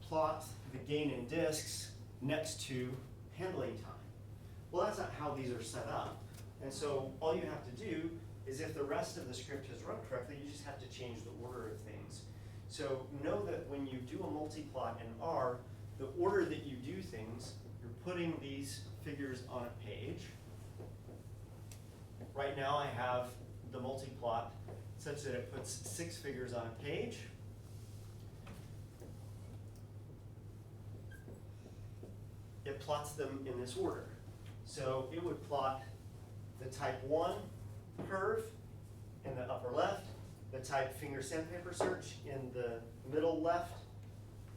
plot the gain in disks next to handling time. Well, that's not how these are set up. And so all you have to do is if the rest of the script has run correctly, you just have to change the order of things. So know that when you do a multi-plot in R, the order that you do things, you're putting these figures on a page. Right now I have the multi-plot such that it puts 6 figures on a page. It plots them in this order. So it would plot the type 1 curve in the upper left, the type finger sandpaper search in the middle left,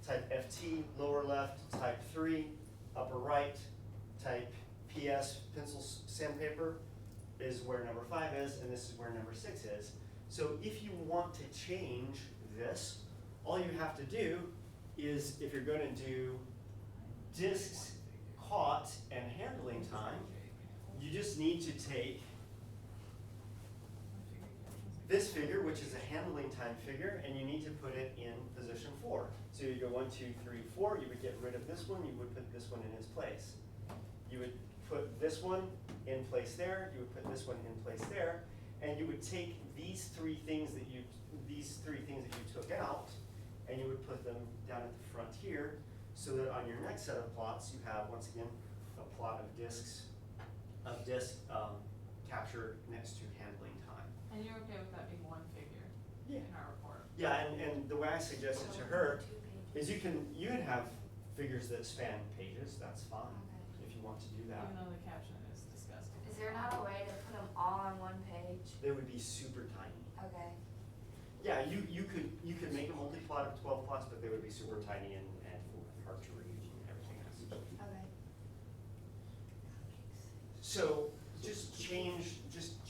type FT lower left, type 3 upper right, type PS pencil sandpaper is where number 5 is, and this is where number 6 is. So if you want to change this, all you have to do is, if you're going to do disks caught and handling time, you just need to take this figure, which is a handling time figure, and you need to put it in position 4. So you go 1, 2, 3, 4, you would get rid of this one, you would put this one in its place. You would put this one in place there, you would put this one in place there, and you would take these three things that you took out, and you would put them down at the front here, so that on your next set of plots, you have, once again, a plot of disk captured next to handling time. And you're okay with that being one figure in our report? Yeah, and the way I suggested to her is you can have figures that span pages, that's fine, if you want to do that. Even though the caption is disgusting. Is there not a way to put them all on one page? They would be super tiny. Okay. Yeah, you could make a multi-plot of 12 plots, but they would be super tiny and hard to read and everything else. Okay. So just change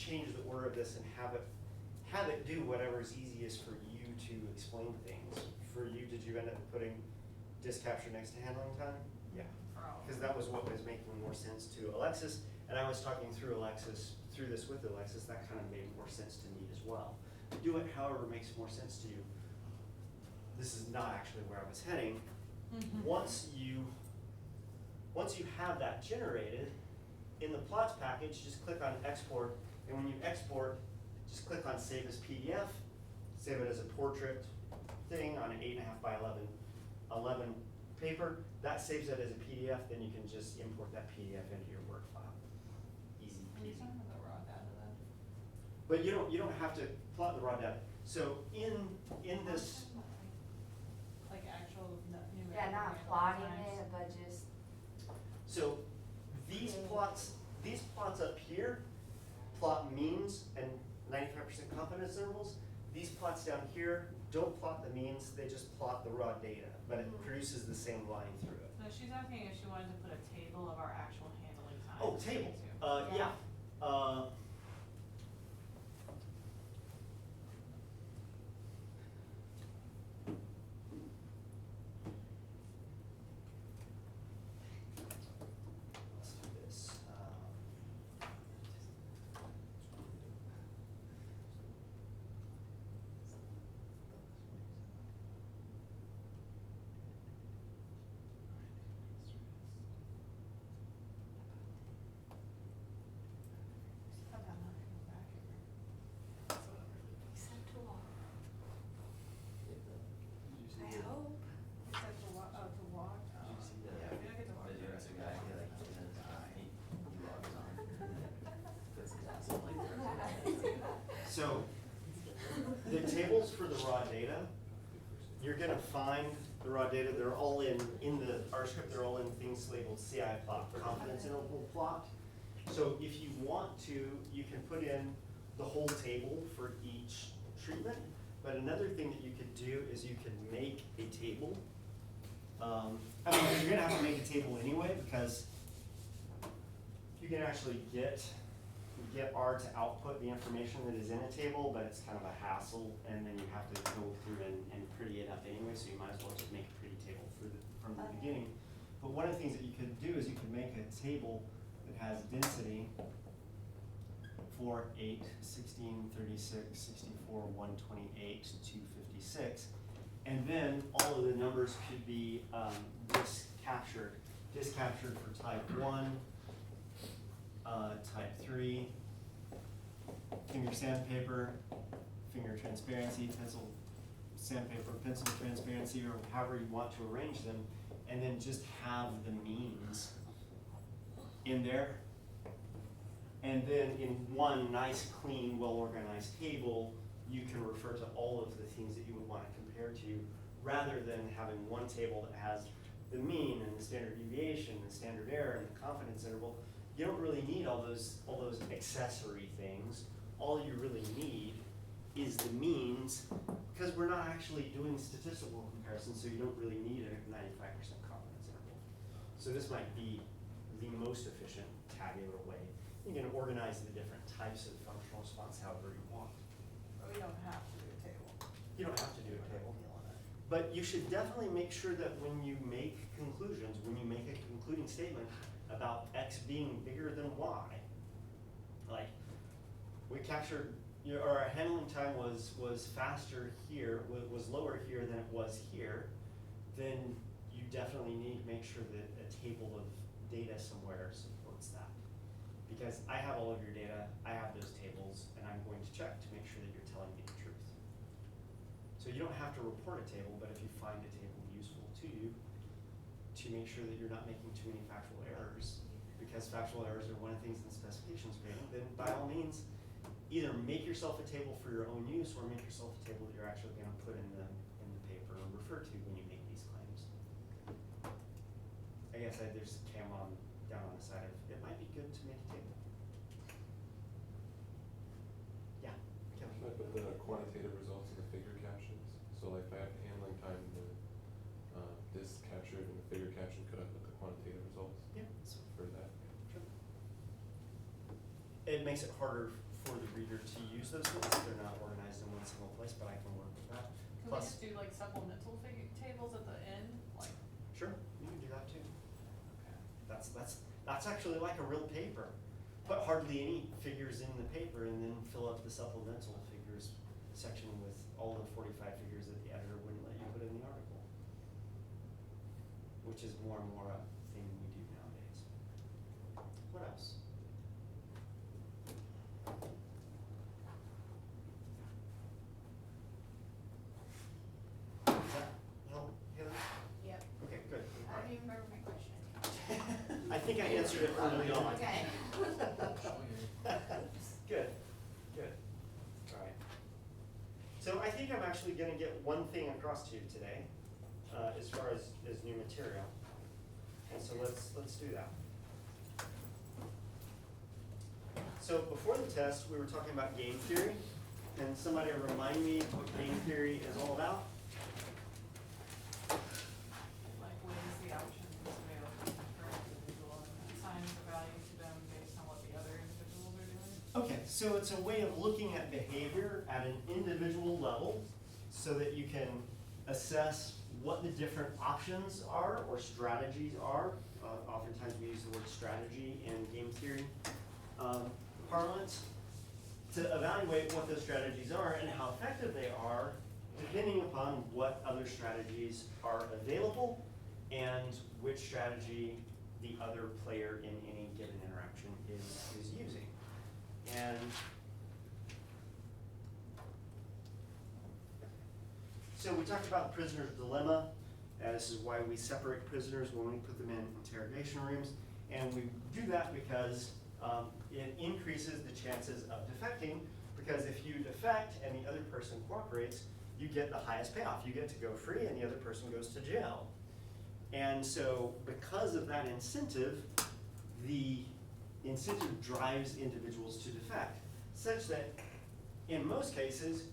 the order of this and have it do whatever is easiest for you to explain things. For you, did you end up putting disk capture next to handling time? Yeah, for all of because them. that was what was making more sense to Alexis, and I was talking through this with Alexis, that kind of made more sense to me as well. Do it however makes more sense to you. This is not actually where I was heading. Once you have that generated, in the plots package, just click on export, and when you export, just click on save as PDF, save it as a portrait thing on an 8.5 by 11 paper. That saves it as a PDF, then you can just import that PDF into your Word file. Easy Are you peasy. talking about the raw data then? But you don't have to plot the raw data. So in this, Like actual numeric. Yeah, not random plotting times. it, but just, so these plots up here plot means and 95% confidence intervals. These plots down here don't plot the means, they just plot the raw data, but it produces the same line through it. No, she's asking if she wanted to put a table of our actual handling times. Oh, table, too. yeah. Let's do this. Cut down on it, go back here. except to walk. Did you see I the- hope. Except to walk, oh, to walk, oh. Did you see the Yeah, we don't get to walk. video of the guy, he like, in his eye, he logs on, and then puts his ass in like this. So, the tables for the raw data, you're gonna find the raw data, they're all in the R script, they're all in things labeled CI plot, confidence interval plot. So if you want to, you can put in the whole table for each treatment, but another thing that you could do is you could make a table. I mean, you're gonna have to make a table anyway, because you can actually get R to output the information that is in a table, but it's kind of a hassle, and then you have to go through and pretty it up anyway, so you might as well just make a pretty table from the beginning. But one of the things that you could do is you could make a table that has density 4, 8, 16, 36, 64, 128, 256. And then all of the numbers could be disk captured for type 1, type 3, finger sandpaper, finger transparency, pencil sandpaper, pencil transparency, or however you want to arrange them, and then just have the means in there. And then in one nice, clean, well-organized table, you can refer to all of the things that you would want to compare to, rather than having one table that has the mean and the standard deviation, and the standard error, and the confidence interval. You don't really need all those accessory things. All you really need is the means, because we're not actually doing statistical comparisons, so you don't really need a 95% confidence interval. So this might be the most efficient tabular way. You can organize the different types of functional response however you want. But we don't have to do a table. You don't have to do a table. But you should definitely make sure that when you make conclusions, when you make a concluding statement about X being bigger than Y, like we captured, or our handling time was faster here, was lower here than it was here, then you definitely need to make sure that a table of data somewhere supports that. Because I have all of your data, I have those tables, and I'm going to check to make sure that you're telling me the truth. So you don't have to report a table, but if you find a table useful to you, to make sure that you're not making too many factual errors, because factual errors are one of the things in the specifications grading, then by all means, either make yourself a table for your own use, or make yourself a table that you're actually gonna put in the paper and refer to when you make these claims. I guess there's a cam on, down on the side of, it might be good to make a table. Yeah, Kevin? Should I put the quantitative results in the figure captions? So like if I have the handling time, the disk captured and the figure caption, could I put the quantitative results Yeah. for that? Sure. It makes it harder for the reader to use those things if they're not organized in one single place, but I can work with that. Can we Plus, just do like supplemental figure tables at the end, like, sure, you can do that too. That's actually like a real paper. Put hardly any figures in the paper and then fill up the supplemental figures section with all the 45 figures that the editor wouldn't let you put in the article. Which is more and more a thing we do nowadays. What else? Does that help, Heather? Yep, Okay, good. I don't even remember my question. I think I answered it early on. Okay. Good, good. All right. So I think I'm actually gonna get one thing across to you today, as far as new material. And so let's do that. So before the test, we were talking about game theory. Can somebody remind me what game theory is all about? Like weighs the options available for an individual and assigns a value to them based on what the other individuals are doing. Okay, so it's a way of looking at behavior at an individual level so that you can assess what the different options are or strategies are. Oftentimes we use the word strategy in game theory parlance to evaluate what those strategies are and how effective they are depending upon what other strategies are available and which strategy the other player in any given interaction is using. And so we talked about the prisoner's dilemma. This is why we separate prisoners when we put them in interrogation rooms. And we do that because it increases the chances of defecting, because if you defect and the other person cooperates, you get the highest payoff. You get to go free and the other person goes to jail. And so because of that incentive, the incentive drives individuals to defect, such that in most cases,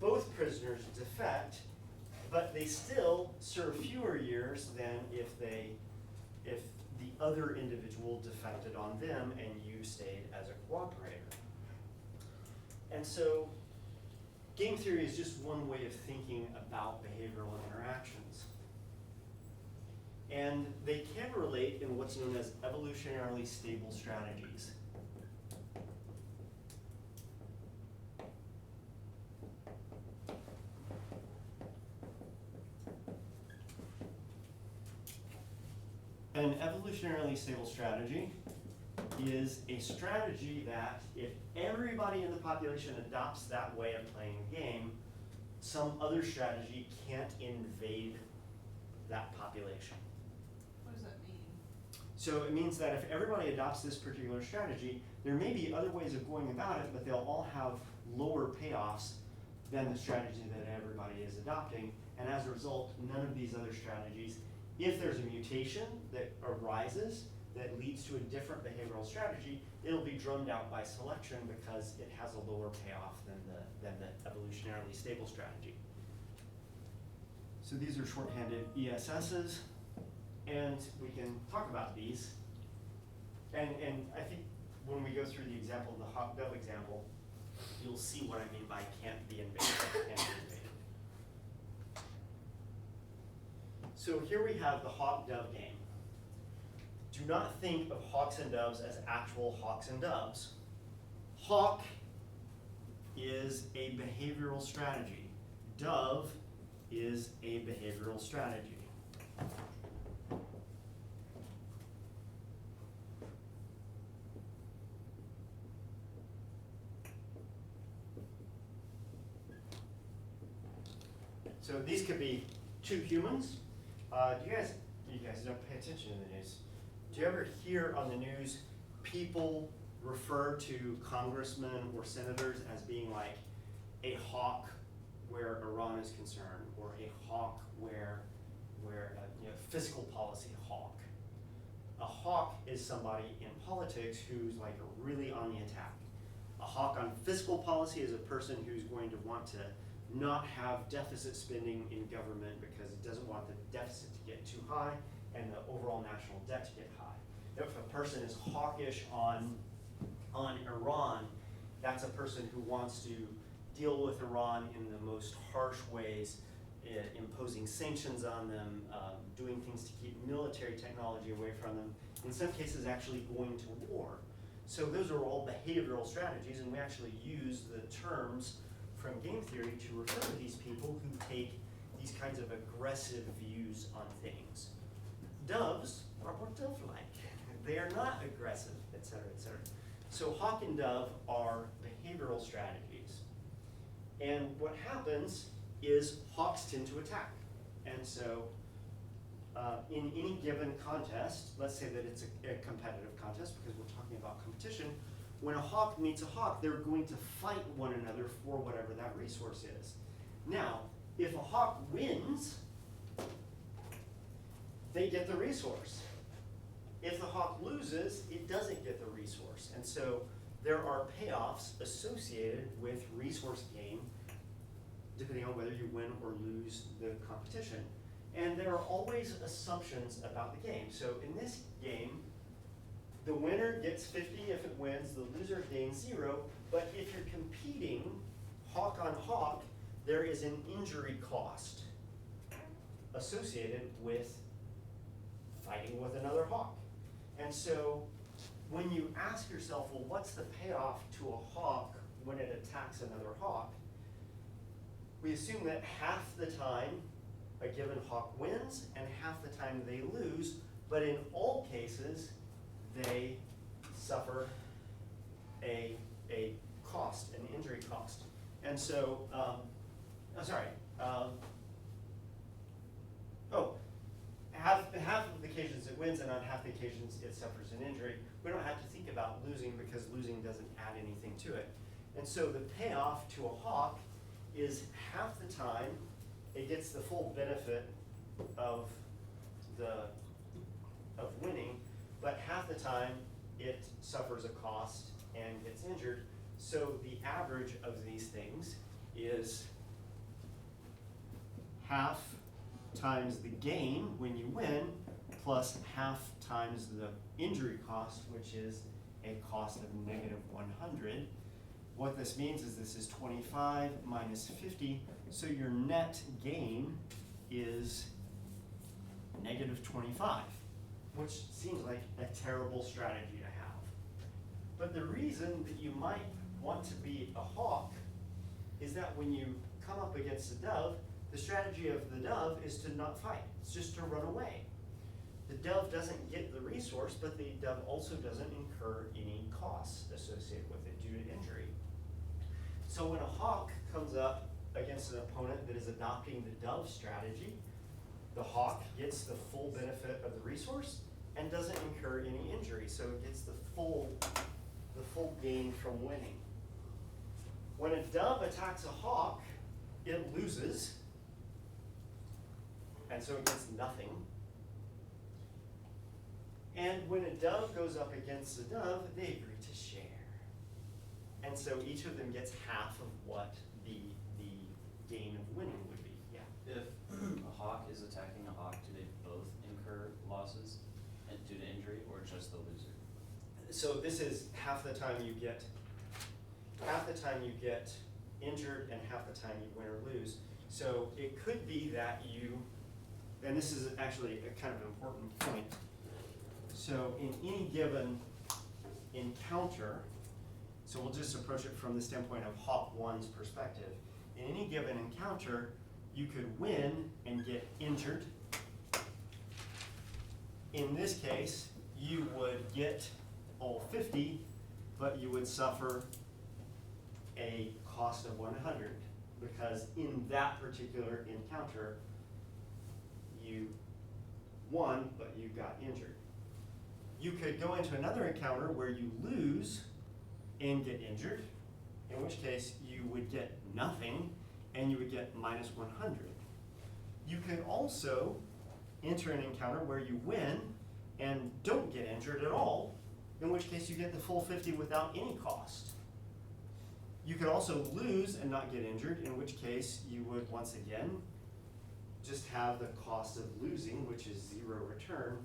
both prisoners defect, but they still serve fewer years than if the other individual defected on them and you stayed as a cooperator. And so game theory is just one way of thinking about behavioral interactions. And they can relate in what's known as evolutionarily stable strategies. An evolutionarily stable strategy is a strategy that if everybody in the population adopts that way of playing a game, some other strategy can't invade that population. What does that mean? So it means that if everybody adopts this particular strategy, there may be other ways of going about it, but they'll all have lower payoffs than the strategy that everybody is adopting. And as a result, none of these other strategies, if there's a mutation that arises that leads to a different behavioral strategy, it'll be drummed out by selection because it has a lower payoff than the evolutionarily stable strategy. So these are shorthanded ESSs, and we can talk about these. And I think when we go through the example, the hot dove example, you'll see what I mean by can't be invaded, can't be invaded. So here we have the hawk-dove game. Do not think of hawks and doves as actual hawks and doves. Hawk is a behavioral strategy. Dove is a behavioral strategy. So these could be two humans. You guys don't pay attention to the news. Do you ever hear on the news people refer to congressmen or senators as being like a hawk where Iran is concerned, or a hawk where fiscal policy hawk? A hawk is somebody in politics who's like really on the attack. A hawk on fiscal policy is a person who's going to want to not have deficit spending in government because it doesn't want the deficit to get too high and the overall national debt to get high. If a person is hawkish on Iran, that's a person who wants to deal with Iran in the most harsh ways imposing sanctions on them, doing things to keep military technology away from them, in some cases actually going to war. So those are all behavioral strategies, and we actually use the terms from game theory to refer to these people who take these kinds of aggressive views on things. Doves are more dove-like. They are not aggressive, et cetera, et cetera. So hawk and dove are behavioral strategies. And what happens is hawks tend to attack. And so in any given contest, let's say that it's a competitive contest because we're talking about competition, when a hawk meets a hawk, they're going to fight one another for whatever that resource is. Now, if a hawk wins, they get the resource. If the hawk loses, it doesn't get the resource. And so there are payoffs associated with resource gain depending on whether you win or lose the competition. And there are always assumptions about the game. So in this game, the winner gets 50 if it wins, the loser gains 0. But if you're competing hawk on hawk, there is an injury cost associated with fighting with another hawk. And so when you ask yourself, well, what's the payoff to a hawk when it attacks another hawk? We assume that half the time a given hawk wins and half the time they lose, but in all cases, they suffer a cost, an injury cost. And so, half of the occasions it wins and on half the occasions it suffers an injury. We don't have to think about losing because losing doesn't add anything to it. And so the payoff to a hawk is half the time it gets the full benefit of winning, but half the time it suffers a cost and gets injured. So the average of these things is half times the gain when you win plus half times the injury cost, which is a cost of -100. What this means is this is 25 minus 50, so your net gain is -25, which seems like a terrible strategy to have. But the reason that you might want to be a hawk is that when you come up against a dove, the strategy of the dove is to not fight. It's just to run away. The dove doesn't get the resource, but the dove also doesn't incur any costs associated with it due to injury. So when a hawk comes up against an opponent that is adopting the dove strategy, the hawk gets the full benefit of the resource and doesn't incur any injury, so it gets the full gain from winning. When a dove attacks a hawk, it loses, and so it gets nothing. And when a dove goes up against a dove, they agree to share. And so each of them gets half of what the gain of winning would be. Yeah. If a hawk is attacking a hawk, do they both incur losses and due to injury, or just the loser? So this is half the time you get injured and half the time you win or lose. So it could be that you, and this is actually a kind of an important point. So in any given encounter, so we'll just approach it from the standpoint of hawk one's perspective. In any given encounter, you could win and get injured. In this case, you would get all 50, but you would suffer a cost of 100 because in that particular encounter, you won, but you got injured. You could go into another encounter where you lose and get injured, in which case you would get nothing and you would get -100. You could also enter an encounter where you win and don't get injured at all, in which case you get the full 50 without any cost. You could also lose and not get injured, in which case you would once again just have the cost of losing, which is 0 return,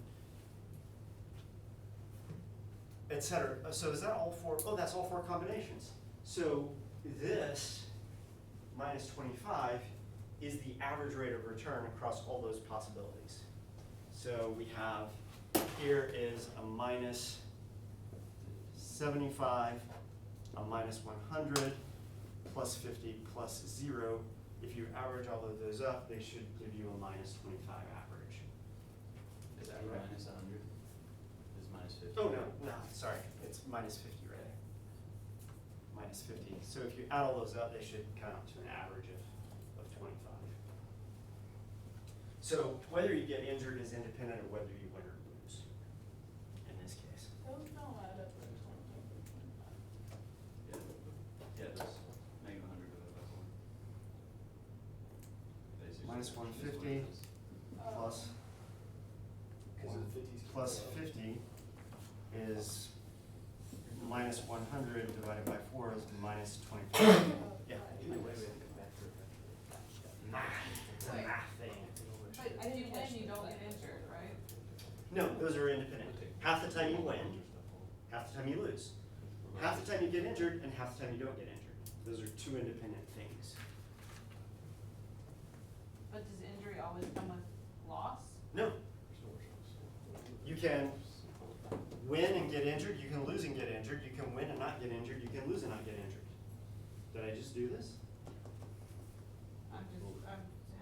etc. So is that all four? Oh, that's all 4 combinations. So this -25 is the average rate of return across all those possibilities. So we have, here is a minus 75, a minus 100, plus 50, plus 0. If you average all of those up, they should give you a minus 25 average. Is that right? Minus 100 is minus 50. Oh, no, sorry, it's minus 50 right there. Minus 50. So if you add all those up, they should come out to an average of 25. So whether you get injured is independent of whether you win or lose in this case. Those don't add up to 25. Yeah, that's negative 100 divided by 4. Basically, Minus that's what 150 it is. plus, plus 50 is minus 100 divided by 4 is minus 25. Yeah. It's a Wait. math thing. But if you win, you don't get injured, right? No, those are independent. Half the time you win, half the time you lose. Half the time you get injured, and half the time you don't get injured. Those are two independent things. But does injury always come with loss? No. You can win and get injured, you can lose and get injured, you can win and not get injured, you can lose and not get injured. Did I just do this? I'm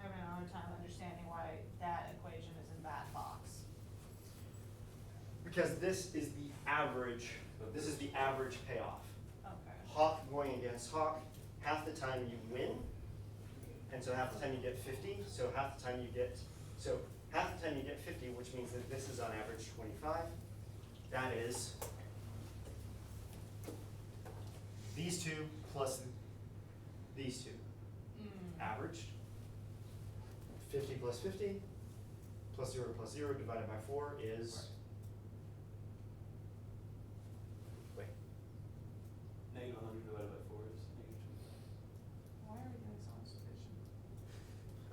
having a hard time understanding why that equation is in that box. Because this is the average, this is the average payoff. Okay. Hawk going against Hawk, half the time you win, and so half the time you get 50, so half the time you get, so half the time you get 50, which means that this is on average 25. That is these two plus these two. Averaged. 50 plus 50 plus 0 plus 0 divided by 4 is, wait, Negative 100 divided by 4 is negative 25. Why are we doing so much division?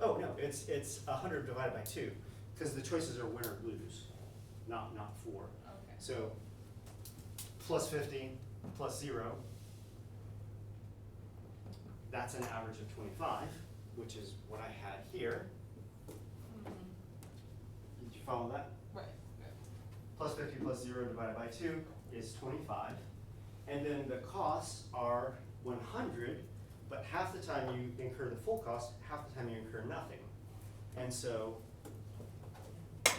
oh no, it's 100 divided by 2, because the choices are win or lose, not 4. Okay. So plus 50 plus 0, that's an average of 25, which is what I had here. Did you follow that? Right. Plus 50 plus 0 divided by 2 is 25. And then the costs are 100, but half the time you incur the full cost, half the time you incur nothing. And so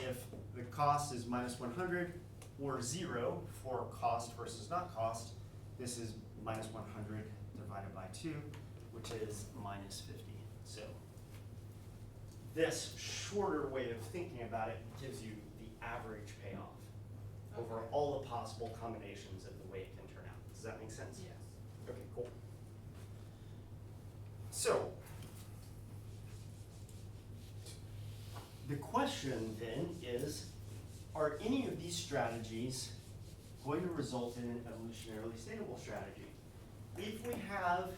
if the cost is minus 100 or 0 for cost versus not cost, this is minus 100 divided by 2, which is minus 50. So this shorter way of thinking about it gives you the average payoff over Okay. all the possible combinations of the way it can turn out. Does that make sense? Yes. Okay, cool. So, the question then is, are any of these strategies going to result in an evolutionarily stable strategy? If we have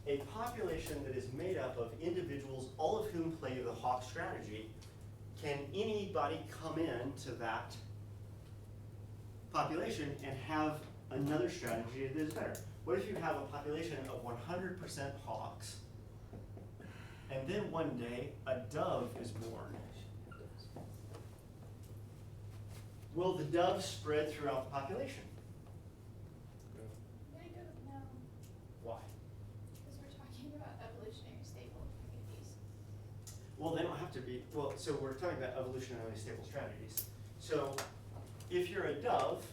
a population that is made up of individuals, all of whom play the hawk strategy, can anybody come into that population and have another strategy that is better? What if you have a population of 100% hawks, and then one day a dove is born? Will the dove spread throughout the population? Negative, no, Why? because we're talking about evolutionary stable communities. Well, they don't have to be, well, so we're talking about evolutionarily stable strategies. So if you're a dove,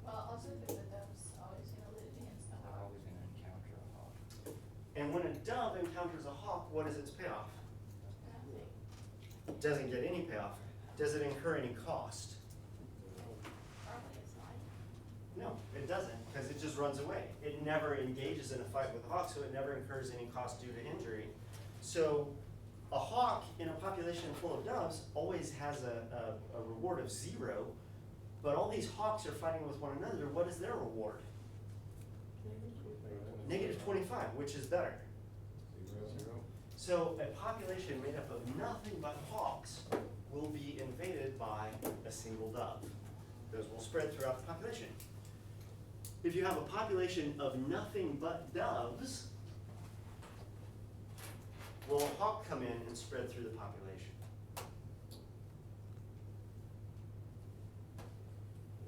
Well, also because the dove's always gonna live against the They're hawk. always gonna encounter a hawk. and when a dove encounters a hawk, what is its payoff? Nothing. It doesn't get any payoff. Does it incur any cost? Probably it's not. No, it doesn't, because it just runs away. It never engages in a fight with a hawk, so it never incurs any cost due to injury. So a hawk in a population full of doves always has a reward of 0, but all these hawks are fighting with one another. What is their reward? Negative 25, which is better. 0. So a population made up of nothing but hawks will be invaded by a single dove. Those will spread throughout the population. If you have a population of nothing but doves, will a hawk come in and spread through the population?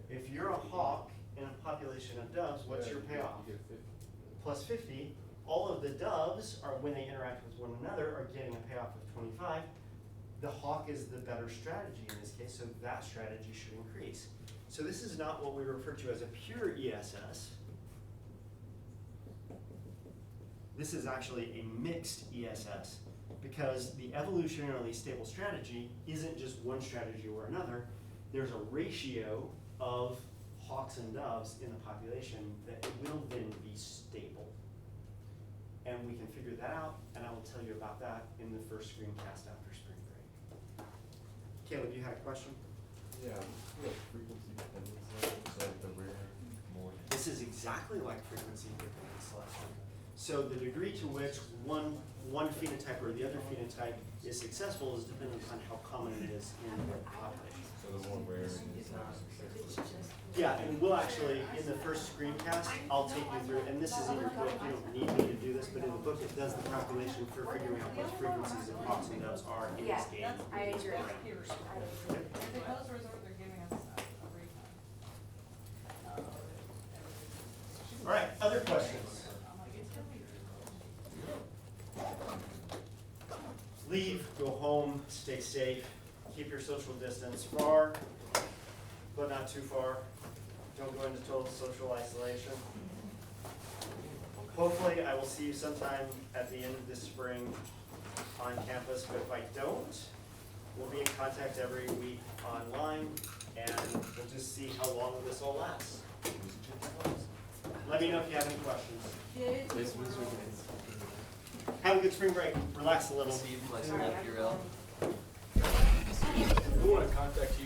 If you're a hawk in a population of doves, what's your payoff? You get 50. Plus 50, all of the doves are, when they interact with one another, are getting a payoff of 25. The hawk is the better strategy in this case, so that strategy should increase. So this is not what we refer to as a pure ESS. This is actually a mixed ESS, because the evolutionarily stable strategy isn't just one strategy or another. There's a ratio of hawks and doves in the population that will then be stable. And we can figure that out, and I will tell you about that in the first screencast after spring break. Caleb, you had a question? Yeah, like frequency dependence levels, like the rare more. This is exactly like frequency dependent selection. So the degree to which one phenotype or the other phenotype is successful is dependent on how common it is in the population. So the more rare is not successful. Yeah, and we'll actually, in the first screencast, I'll take you through, and this is in your book, you don't need me to do this, but in the book, it does the calculation for figuring out what frequencies of hawks and doves are in this game. I agree. That's peer review. If they close the resort, they're giving us a refund. All right, other questions? I'm like, it's gonna be. Leave, go home, stay safe, keep your social distance far, but not too far. Don't go into total social isolation. Hopefully, I will see you sometime at the end of this spring on campus, but if I don't, we'll be in contact every week online, and we'll just see how long this all lasts. Let me know if you have any questions. Have a good spring break, relax a little. Steve, like, URL. We wanna contact you.